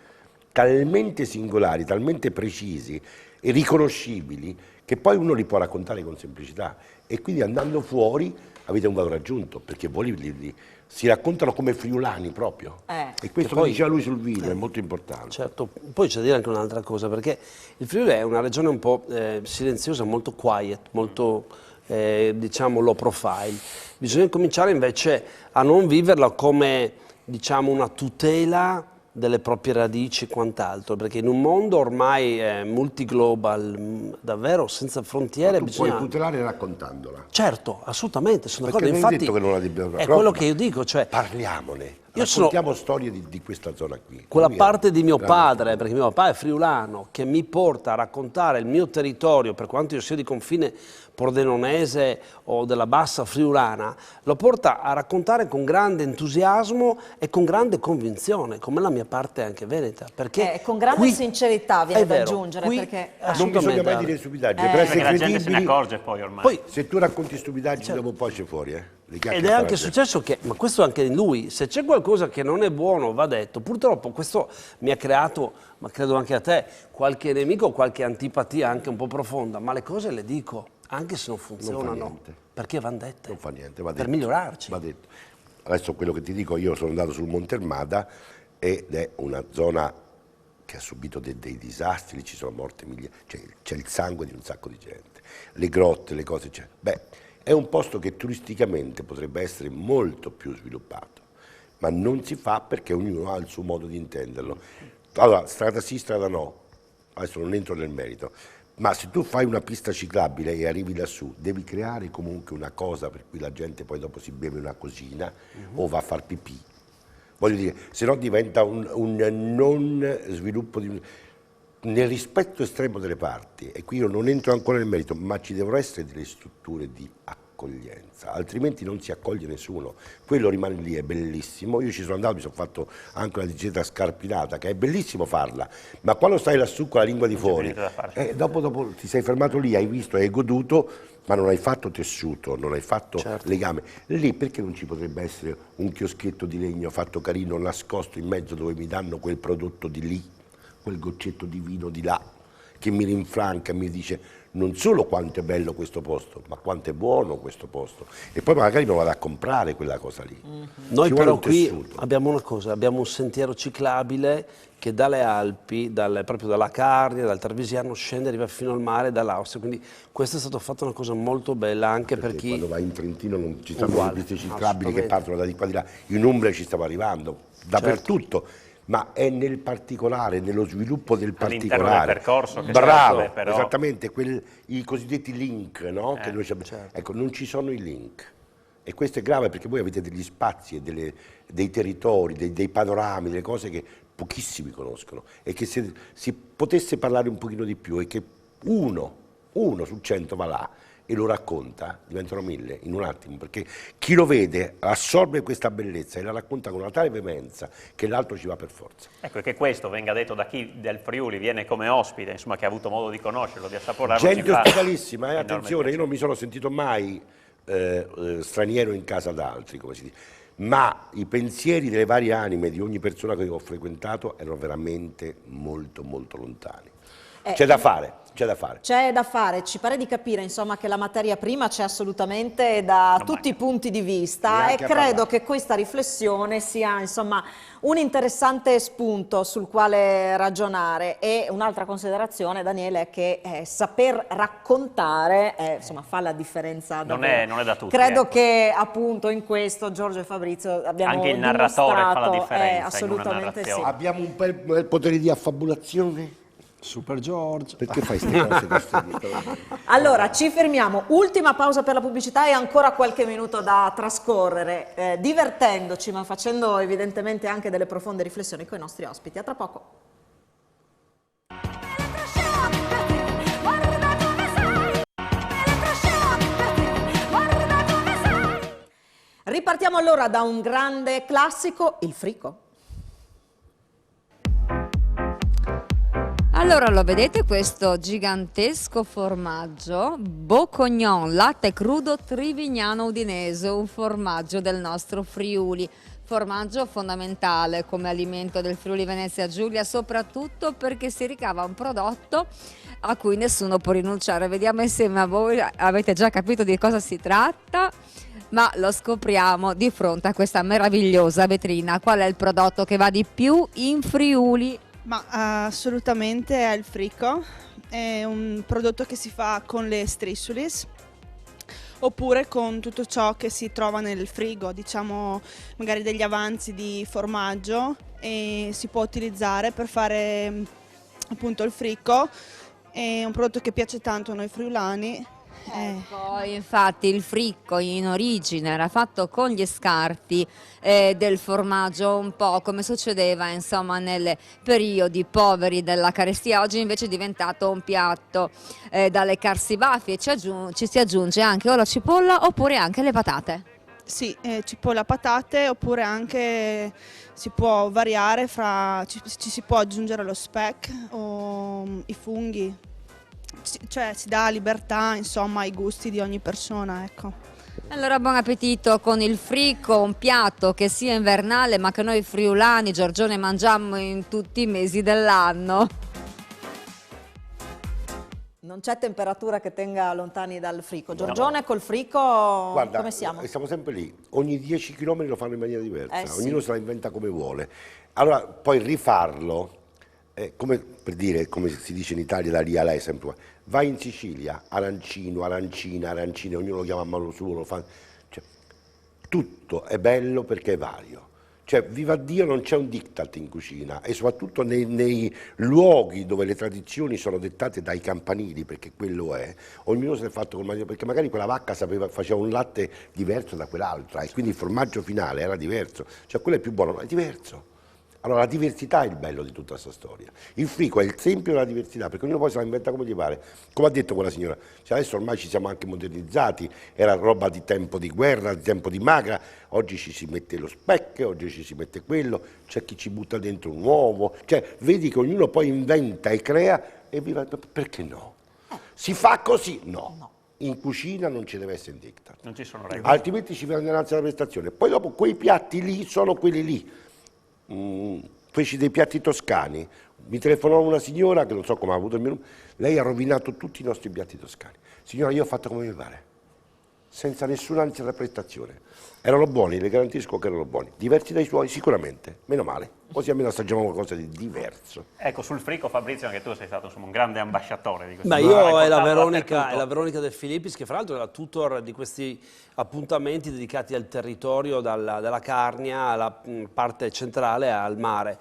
Speaker 4: talmente singolari, talmente precisi e riconoscibili, che poi uno li può raccontare con semplicità, e quindi andando fuori avete un valore aggiunto, perché voi si raccontano come friulani proprio, e questo che diceva lui sul vino è molto importante.
Speaker 3: Certo, poi c'è da dire anche un'altra cosa, perché il Friuli è una regione un po' silenziosa, molto quiet, molto diciamo low profile. Bisogna cominciare invece a non viverla come, diciamo, una tutela delle proprie radici e quant'altro, perché in un mondo ormai multiglobal, davvero senza frontiere,
Speaker 4: tu
Speaker 3: bisogna...
Speaker 4: puoi tutelare raccontandola.
Speaker 3: Certo, assolutamente, sono d'accordo.
Speaker 4: Perché
Speaker 3: Infatti
Speaker 4: detto che non la dobbiamo
Speaker 3: è quello che io dico, cioè...
Speaker 4: Parliamone,
Speaker 3: Io
Speaker 4: raccontiamo storie di questa zona qui.
Speaker 3: Quella parte di mio padre, perché mio papà è friulano, che mi porta a raccontare il mio territorio, per quanto io sia di confine pordenonese o della bassa friulana, lo porta a raccontare con grande entusiasmo e con grande convinzione, come la mia parte anche veneta. Perché
Speaker 1: con grande sincerità viene da aggiungere, perché
Speaker 4: non bisogna mai dire stupidaggini, per essere
Speaker 2: la gente se ne
Speaker 4: credibili.
Speaker 2: accorge poi ormai.
Speaker 4: Poi se tu racconti stupidaggini dopo poi c'è fuori,
Speaker 3: Ed è anche successo che, ma questo anche in lui, se c'è qualcosa che non è buono va detto. Purtroppo questo mi ha creato, ma credo anche a te, qualche nemico, qualche antipatia anche un po' profonda, ma le cose le dico, anche se non funzionano, perché vanno dette.
Speaker 4: Non fa niente, va detto.
Speaker 3: Per migliorarci.
Speaker 4: Va detto. Adesso quello che ti dico, io sono andato sul Monte Armada ed è una zona che ha subito dei disastri, lì ci sono morte migliaia, c'è il sangue di un sacco di gente, le grotte, le cose, è un posto che turisticamente potrebbe essere molto più sviluppato, ma non si fa perché ognuno ha il suo modo di intenderlo. Allora, strada sì, strada no, adesso non entro nel merito, ma se tu fai una pista ciclabile e arrivi lassù, devi creare comunque una cosa per cui la gente poi dopo si beve una cosina o va a far pipì. Voglio dire, se no diventa un non sviluppo nel rispetto estremo delle parti, e qui io non entro ancora nel merito, ma ci devono essere delle strutture di accoglienza, altrimenti non si accoglie nessuno. Quello rimane lì, è bellissimo, io ci sono andato, mi sono fatto anche una dieta scarpinata, che è bellissimo farla, ma quando stai lassù con la lingua di fuori, dopo ti sei fermato lì, hai visto, hai goduto, ma non hai fatto tessuto, non hai fatto legame. Lì perché non ci potrebbe essere un chioschetto di legno fatto carino, nascosto in mezzo, dove mi danno quel prodotto di lì, quel goccetto di vino di là, che mi rinfranca e mi dice non solo quanto è bello questo posto, ma quanto è buono questo posto, e poi magari non vado a comprare quella cosa lì.
Speaker 3: Noi però qui abbiamo una cosa, abbiamo un sentiero ciclabile che dalle Alpi, proprio dalla Carnia, dal Tarvisiano, scende, arriva fino al mare, dall'Austria, quindi questa è stata fatta una cosa molto bella anche per chi...
Speaker 4: Quando vai in Trentino non ci stanno le piste ciclabili che partono da di qua di là, in Umbria ci stava arrivando, dappertutto. Ma è nel particolare, nello sviluppo del particolare.
Speaker 2: All'interno del percorso che
Speaker 4: bravo,
Speaker 2: però...
Speaker 4: esattamente, i cosiddetti link, no? Che noi ecco, non ci sono i link. E questo è grave perché voi avete degli spazi e dei territori, dei panorami, delle cose che pochissimi conoscono, e che se si potesse parlare un pochino di più, e che uno su 100 va là e lo racconta, diventano 1000 in un attimo, perché chi lo vede assorbe questa bellezza e la racconta con una tale veemenza che l'altro ci va per forza.
Speaker 2: Ecco, e che questo venga detto da chi del Friuli viene come ospite, insomma, che ha avuto modo di conoscerlo, di assaporarlo.
Speaker 4: Gente ospitalissima, attenzione, io non mi sono sentito mai straniero in casa da altri, come si dice, ma i pensieri delle varie anime di ogni persona che ho frequentato erano veramente molto molto lontani. C'è da fare. C'è da fare.
Speaker 1: C'è da fare, ci pare di capire insomma che la materia prima c'è assolutamente da tutti i punti di vista, e credo che questa riflessione sia insomma un interessante spunto sul quale ragionare. E un'altra considerazione, Daniele, è che saper raccontare insomma fa la differenza.
Speaker 2: Non è da tutti.
Speaker 1: Credo che appunto in questo Giorgio e Fabrizio abbiamo
Speaker 2: anche il narratore fa la differenza.
Speaker 1: Assolutamente sì.
Speaker 4: Abbiamo un bel potere di affabulazione.
Speaker 3: Super George.
Speaker 4: Perché fai queste cose?
Speaker 1: Allora, ci fermiamo. Ultima pausa per la pubblicità e ancora qualche minuto da trascorrere, divertendoci, ma facendo evidentemente anche delle profonde riflessioni con i nostri ospiti. A tra poco. Ripartiamo allora da un grande classico, il frico.
Speaker 14: Allora, lo vedete questo gigantesco formaggio Bourguignon, latte crudo trivignano udinese, un formaggio del nostro Friuli. Formaggio fondamentale come alimento del Friuli Venezia Giulia, soprattutto perché si ricava un prodotto a cui nessuno può rinunciare. Vediamo insieme a voi, avete già capito di cosa si tratta, ma lo scopriamo di fronte a questa meravigliosa vetrina. Qual è il prodotto che va di più in Friuli?
Speaker 8: Ma assolutamente è il frico, è un prodotto che si fa con le strisciulis oppure con tutto ciò che si trova nel frigo, diciamo magari degli avanzi di formaggio, e si può utilizzare per fare appunto il frico. È un prodotto che piace tanto a noi friulani.
Speaker 14: Ecco, infatti il fricco in origine era fatto con gli scarti del formaggio, un po' come succedeva insomma nelle periodi poveri della carestia. Oggi invece è diventato un piatto da leccarsi i baffi, e ci si aggiunge anche o la cipolla oppure anche le patate.
Speaker 8: Sì, cipolla, patate, oppure anche si può variare ci si può aggiungere lo speck o i funghi. Cioè si dà libertà insomma ai gusti di ogni persona, ecco.
Speaker 14: Allora buon appetito con il frico, un piatto che sia invernale ma che noi friulani, Giorgione, mangiamo in tutti i mesi dell'anno.
Speaker 1: Non c'è temperatura che tenga lontani dal frico. Giorgione, col frico,
Speaker 4: guarda,
Speaker 1: come siamo?
Speaker 4: Siamo sempre lì, ogni 10 km lo fanno in maniera diversa,
Speaker 1: sì.
Speaker 4: Ognuno se la inventa come vuole. Allora poi rifarlo, come per dire, come si dice in Italia, da lì a lei sempre, vai in Sicilia, arancino, arancina, arancine, ognuno lo chiama a mano sua, lo fa, cioè, tutto è bello perché è vario. Cioè, viva Dio, non c'è un diktat in cucina, e soprattutto nei luoghi dove le tradizioni sono dettate dai campanili, perché quello è, ognuno se l'è fatto con maniera, perché magari quella vacca faceva un latte diverso da quell'altra, e quindi il formaggio finale era diverso, cioè quello è più buono, ma è diverso. Allora la diversità è il bello di tutta questa storia. Il frico è il esempio della diversità, perché ognuno poi se la inventa come gli pare. Come ha detto quella signora, cioè adesso ormai ci siamo anche modernizzati, era roba di tempo di guerra, di tempo di magra, oggi ci si mette lo speck, oggi ci si mette quello, c'è chi ci butta dentro un uovo, cioè vedi che ognuno poi inventa e crea, e viva, perché no? Si fa così? No. In cucina non ci deve essere un diktat.
Speaker 2: Non ci sono regole.
Speaker 4: Altrimenti ci viene innanzi alla prestazione. Poi dopo quei piatti lì sono quelli lì. Feci dei piatti toscani, mi telefonò una signora che non so come ha avuto il mio numero, lei ha rovinato tutti i nostri piatti toscani. Signora, io ho fatto come mi pare, senza nessuna interpretazione. Erano buoni, le garantisco che erano buoni, diversi dai suoi sicuramente, meno male, così almeno assaggiamo qualcosa di diverso.
Speaker 2: Ecco, sul frico, Fabrizio, anche tu sei stato insomma, un grande ambasciatore di questo.
Speaker 3: Beh, io è la Veronica De Filippis, che fra l'altro è la tutor di questi appuntamenti dedicati al territorio, dalla Carnia alla parte centrale al mare.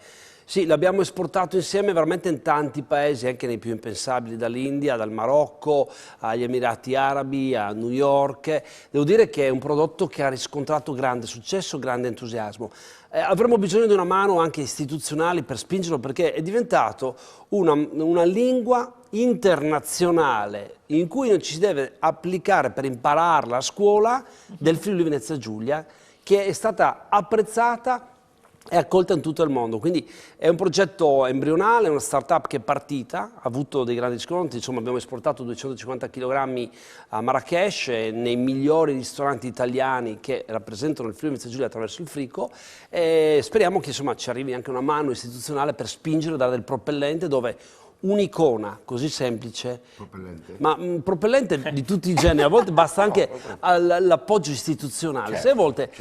Speaker 3: Sì, l'abbiamo esportato insieme veramente in tanti paesi, anche nei più impensabili, dall'India, dal Marocco, agli Emirati Arabi, a New York. Devo dire che è un prodotto che ha riscontrato grande successo, grande entusiasmo. Avremo bisogno di una mano anche istituzionale per spingerlo, perché è diventato una lingua internazionale in cui non ci si deve applicare per impararla a scuola del Friuli Venezia Giulia, che è stata apprezzata è accolta in tutto il mondo, quindi è un progetto embrionale, una start-up che è partita, ha avuto dei grandi riscontri, insomma abbiamo esportato 250 kg a Marrakech, nei migliori ristoranti italiani che rappresentano il Friuli Venezia Giulia attraverso il frico, e speriamo che insomma ci arrivi anche una mano istituzionale per spingere, dare del propellente, dove un'icona così semplice, ma propellente di tutti i generi, a volte basta anche l'appoggio istituzionale. Se a volte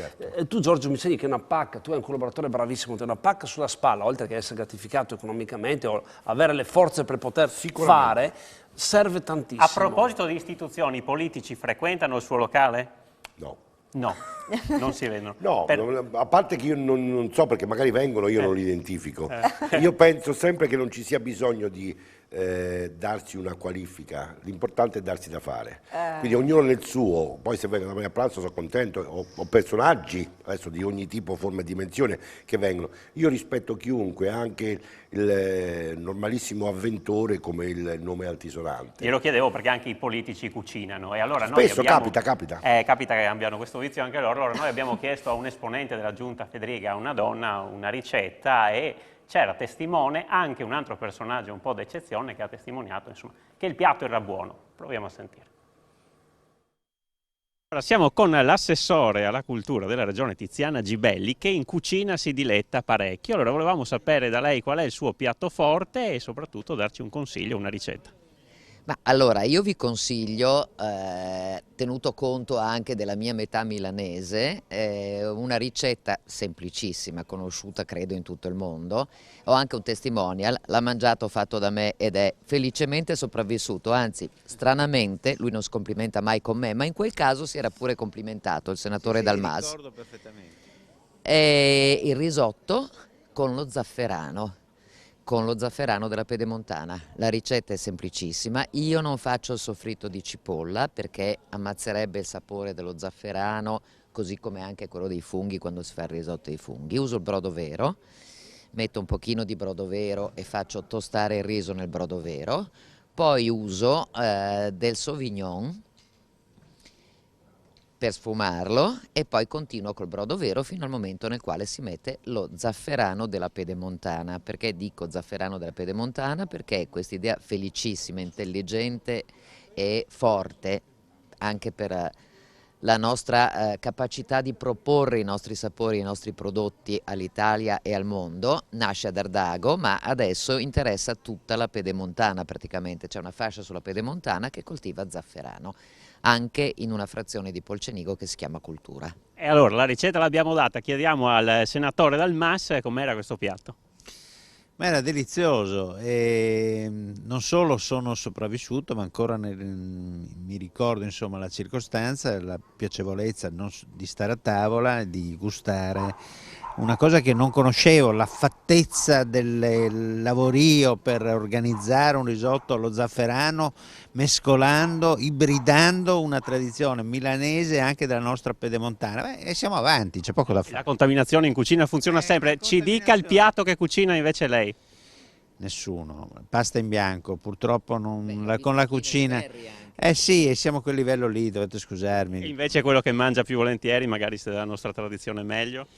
Speaker 3: tu Giorgio mi insegni che una pacca, tu hai un collaboratore bravissimo, ti hai una pacca sulla spalla, oltre che essere gratificato economicamente o avere le forze per poter fare, serve tantissimo.
Speaker 2: A proposito di istituzioni, i politici frequentano il suo locale?
Speaker 4: No.
Speaker 2: No, non si vedono.
Speaker 4: No, a parte che io non so, perché magari vengono, io non li identifico. Io penso sempre che non ci sia bisogno di darsi una qualifica, l'importante è darsi da fare. Quindi ognuno nel suo, poi se vengono da me a pranzo sono contento, ho personaggi adesso di ogni tipo, forma e dimensione che vengono. Io rispetto chiunque, anche il normalissimo avventore come il nome altisonante.
Speaker 2: Glielo chiedevo perché anche i politici cucinano, e allora
Speaker 4: spesso
Speaker 2: noi abbiamo,
Speaker 4: capita.
Speaker 2: capita che abbiano questo vizio anche loro, allora noi abbiamo chiesto a un esponente della giunta Federica, una donna, una ricetta e c'era testimone anche un altro personaggio un po' d'eccezione che ha testimoniato insomma, che il piatto era buono. Proviamo a sentire. Ora siamo con l'assessore alla cultura della regione Tiziana Gibelli che in cucina si diletta parecchio. Allora volevamo sapere da lei qual è il suo piatto forte e soprattutto darci un consiglio, una ricetta.
Speaker 5: Ma allora io vi consiglio, tenuto conto anche della mia metà milanese, una ricetta semplicissima, conosciuta credo in tutto il mondo. Ho anche un testimonial, l'ha mangiato fatto da me ed è felicemente sopravvissuto, anzi stranamente, lui non si complimenta mai con me, ma in quel caso si era pure complimentato il senatore Dalmas.
Speaker 22: Ricordo perfettamente.
Speaker 5: Il risotto con lo zafferano della Pedemontana. La ricetta è semplicissima, io non faccio il soffritto di cipolla perché ammazzerebbe il sapore dello zafferano, così come anche quello dei funghi quando si fa il risotto dei funghi. Uso il brodo vero, metto un pochino di brodo vero e faccio tostare il riso nel brodo vero, poi uso del Sauvignon per sfumarlo e poi continuo col brodo vero fino al momento nel quale si mette lo zafferano della Pedemontana. Perché dico zafferano della Pedemontana? Perché è questa idea felicissima, intelligente e forte anche per la nostra capacità di proporre i nostri sapori, i nostri prodotti all'Italia e al mondo. Nasce ad Ardago ma adesso interessa tutta la Pedemontana praticamente, c'è una fascia sulla Pedemontana che coltiva zafferano anche in una frazione di Polcenigo che si chiama Cultura.
Speaker 2: E allora la ricetta l'abbiamo data, chiediamo al senatore Dalmas com'era questo piatto.
Speaker 22: Ma era delizioso e non solo sono sopravvissuto, ma ancora mi ricordo insomma, la circostanza, la piacevolezza di stare a tavola e di gustare una cosa che non conoscevo, la fattezza del lavorio per organizzare un risotto allo zafferano, mescolando, ibridando una tradizione milanese anche della nostra Pedemontana. E siamo avanti, c'è poco da fare.
Speaker 2: La contaminazione in cucina funziona sempre. Ci dica il piatto che cucina invece lei.
Speaker 22: Nessuno, pasta in bianco, purtroppo con la cucina. Sì, siamo a quel livello lì, dovete scusarmi.
Speaker 2: E invece quello che mangia più volentieri, magari se della nostra tradizione meglio?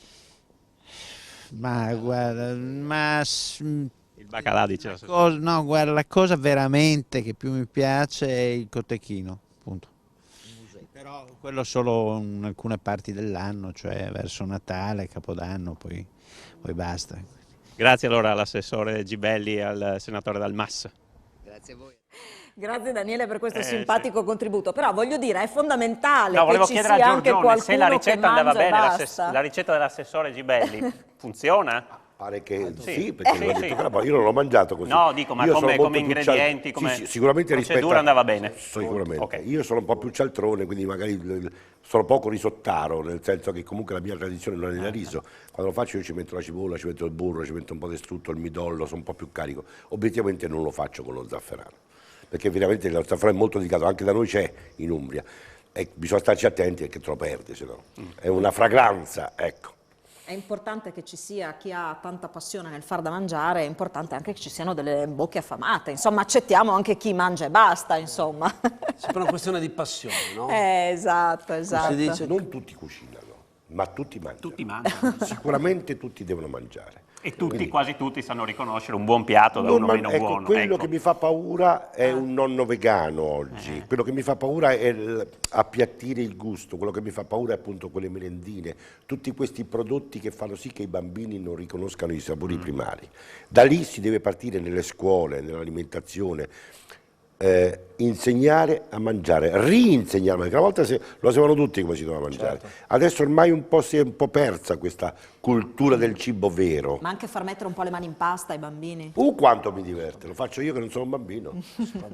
Speaker 22: Ma guarda,
Speaker 2: il baccalà dice
Speaker 22: no, guarda, la cosa veramente che più mi piace è il cotechino, appunto. Però quello solo in alcune parti dell'anno, cioè verso Natale, Capodanno, poi basta.
Speaker 2: Grazie allora all'assessore Gibelli e al senatore Dalmas.
Speaker 5: Grazie a voi.
Speaker 1: Grazie Daniele per questo simpatico contributo, però voglio dire è fondamentale
Speaker 2: volevo
Speaker 1: che ci
Speaker 2: chiedere
Speaker 1: sia
Speaker 2: a
Speaker 1: anche
Speaker 2: Giorgione
Speaker 1: qualcuno
Speaker 2: se la ricetta andava bene,
Speaker 1: basta.
Speaker 2: la ricetta dell'assessore Gibelli funziona?
Speaker 4: Pare che sì, perché l'ho detto prima, io non l'ho mangiato così.
Speaker 2: No, dico, ma come ingredienti, come
Speaker 4: sicuramente
Speaker 2: procedura andava bene?
Speaker 4: Sicuramente.
Speaker 2: Okay.
Speaker 4: Io sono un po' più cialtrone, quindi magari sono poco risottaro, nel senso che comunque la mia tradizione non è il riso. Quando lo faccio io ci metto la cipolla, ci metto il burro, ci metto un po' di strutto, il midollo, sono un po' più carico. Obiettivamente non lo faccio con lo zafferano, perché veramente lo zafferano è molto delicato, anche da noi c'è in Umbria. E bisogna starci attenti perché te lo perde, se no. È una fragranza, ecco.
Speaker 1: È importante che ci sia chi ha tanta passione nel far da mangiare, è importante anche che ci siano delle bocche affamate, insomma accettiamo anche chi mangia e basta, insomma.
Speaker 3: È sempre una questione di passione, no?
Speaker 1: Esatto.
Speaker 4: Si dice, non tutti cucinano, ma tutti mangiano.
Speaker 2: Tutti mangiano.
Speaker 4: Sicuramente tutti devono mangiare.
Speaker 2: E quasi tutti sanno riconoscere un buon piatto da uno meno buono.
Speaker 4: Quello che mi fa paura è un nonno vegano oggi, quello che mi fa paura è appiattire il gusto, quello che mi fa paura è appunto quelle merendine, tutti questi prodotti che fanno sì che i bambini non riconoscano i sapori primari. Da lì si deve partire nelle scuole, nell'alimentazione, insegnare a mangiare, rinsegnare, perché una volta lo sapevano tutti come si doveva mangiare, adesso ormai si è un po' persa questa cultura del cibo vero.
Speaker 1: Ma anche far mettere un po' le mani in pasta ai bambini.
Speaker 4: Quanto mi diverte, lo faccio io che non sono un bambino.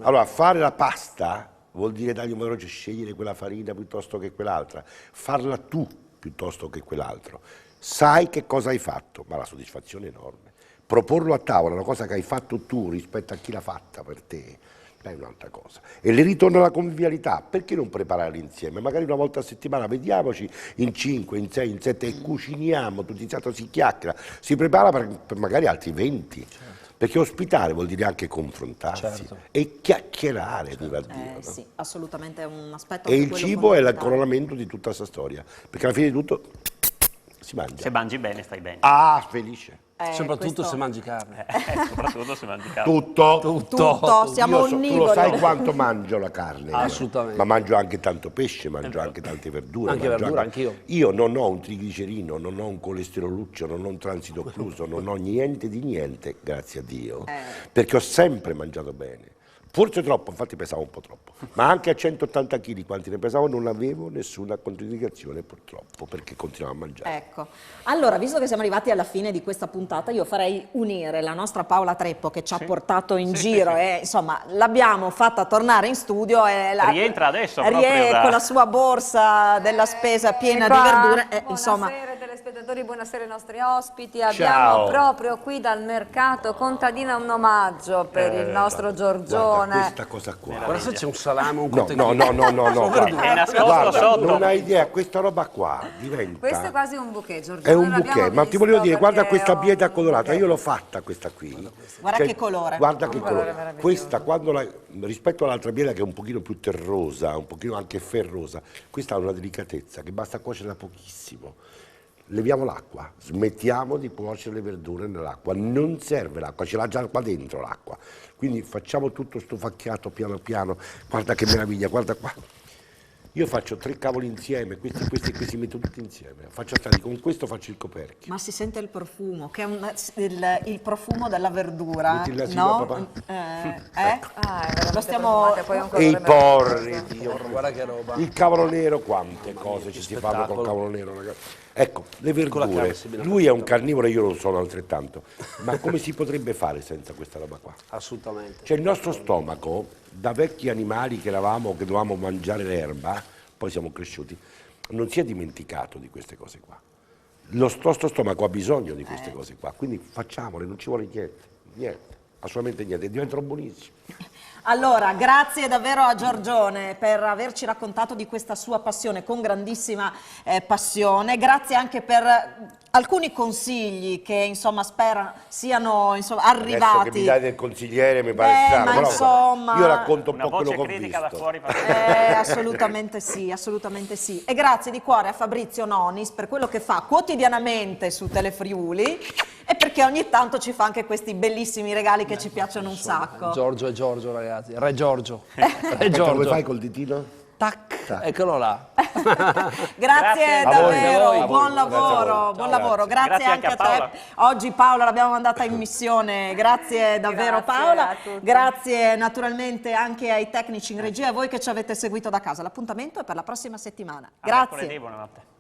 Speaker 4: Allora, fare la pasta vuol dire dargli un veloce, scegliere quella farina piuttosto che quell'altra, farla tu piuttosto che quell'altro. Sai che cosa hai fatto, ma la soddisfazione è enorme. Proporlo a tavola, una cosa che hai fatto tu rispetto a chi l'ha fatta per te, è un'altra cosa. E le ritorna la convivialità, perché non prepararli insieme? Magari una volta a settimana vediamoci in 5, in 6, in 7 e cuciniamo, tutti insieme, si chiacchiera, si prepara per magari altri 20. Perché ospitare vuol dire anche confrontarsi e chiacchierare, viva Dio. No?
Speaker 1: Sì, assolutamente è un aspetto.
Speaker 4: E il cibo è il coronamento di tutta questa storia, perché alla fine di tutto si mangia.
Speaker 2: Se mangi bene, stai bene.
Speaker 4: Ah, felice.
Speaker 3: Soprattutto se mangi carne.
Speaker 2: Soprattutto se mangi carne.
Speaker 4: Tutto.
Speaker 1: Siamo onnivori.
Speaker 4: Tu lo sai quanto mangio la carne.
Speaker 3: Assolutamente.
Speaker 4: Ma mangio anche tanto pesce, mangio anche tante verdure.
Speaker 3: Anche verdure, anch'io.
Speaker 4: Io non ho un triglicerino, non ho un colesteroluccio, non ho un transito occluso, non ho niente di niente, grazie a Dio. Perché ho sempre mangiato bene. Forse troppo, infatti pesavo un po' troppo, ma anche a 180 kg, quanti ne pesavo, non avevo nessuna controindicazione purtroppo, perché continuavo a mangiare.
Speaker 1: Ecco, allora, visto che siamo arrivati alla fine di questa puntata, io farei unire la nostra Paola Treppo che ci ha portato in giro e insomma l'abbiamo fatta tornare in studio e
Speaker 2: rientra adesso
Speaker 1: con la sua borsa della spesa piena di verdure.
Speaker 14: Buonasera telespettatori, buonasera ai nostri ospiti. Abbiamo proprio qui dal mercato contadina un omaggio per il nostro Giorgione.
Speaker 4: Questa cosa qua.
Speaker 3: Guarda se c'è un salame, un
Speaker 4: No,
Speaker 2: È nascosto sotto.
Speaker 4: Non hai idea, questa roba qua diventa...
Speaker 14: Questo è quasi un bouquet, Giorgione.
Speaker 4: È un bouquet, ma ti volevo dire, guarda questa bieta colorata, io l'ho fatta questa qui.
Speaker 1: Guarda che colore.
Speaker 4: Guarda che colore. Questa, rispetto all'altra bieta che è un pochino più terrosa, un pochino anche ferrosa, questa ha una delicatezza che basta cuocerla pochissimo. Leviamo l'acqua, smettiamo di cuocere le verdure nell'acqua, non serve l'acqua, ce l'ha già qua dentro l'acqua, quindi facciamo tutto sto facchiato piano piano, guarda che meraviglia, guarda qua. Io faccio 3 cavoli insieme, questi metto tutti insieme, faccio stare, con questo faccio il coperchio.
Speaker 1: Ma si sente il profumo, che è il profumo della verdura,
Speaker 4: Metti la sigla,
Speaker 1: no?
Speaker 4: papà.
Speaker 1: Lo stiamo...
Speaker 4: E i porri, Dio.
Speaker 3: Guarda che roba.
Speaker 4: Il cavolo nero, quante cose ci si fanno col cavolo nero, ragazzi. Ecco, le verdure, lui è un carnivoro e io lo sono altrettanto, ma come si potrebbe fare senza questa roba qua?
Speaker 3: Assolutamente.
Speaker 4: Cioè il nostro stomaco, da vecchi animali che eravamo, che dovevamo mangiare l'erba, poi siamo cresciuti, non si è dimenticato di queste cose qua. Lo nostro stomaco ha bisogno di queste cose qua, quindi facciamole, non ci vuole niente, assolutamente niente, diventano buonissimi.
Speaker 1: Allora, grazie davvero a Giorgione per averci raccontato di questa sua passione con grandissima passione, grazie anche per alcuni consigli che insomma spero siano arrivati.
Speaker 4: Adesso che mi dai del consigliere mi pare strano,
Speaker 1: ma
Speaker 4: però
Speaker 1: insomma,
Speaker 4: io racconto un po'
Speaker 2: Una
Speaker 4: quello
Speaker 2: voce
Speaker 4: che ho
Speaker 2: critica da
Speaker 4: visto.
Speaker 2: fuori.
Speaker 1: assolutamente sì, assolutamente sì. E grazie di cuore a Fabrizio Nonis per quello che fa quotidianamente su Telefriuli e perché ogni tanto ci fa anche questi bellissimi regali che ci piacciono un sacco.
Speaker 3: Giorgio e Giorgio, ragazzi. Re Giorgio.
Speaker 4: Re Giorgio. Come fai col ditino?
Speaker 3: Tac, eccolo là.
Speaker 1: Grazie davvero, buon lavoro, grazie anche a
Speaker 2: Paola.
Speaker 1: te. Oggi Paola l'abbiamo mandata in missione, grazie davvero Paola, grazie naturalmente anche ai tecnici in regia e a voi che ci avete seguito da casa. L'appuntamento è per la prossima settimana. Grazie.
Speaker 2: Buonanotte.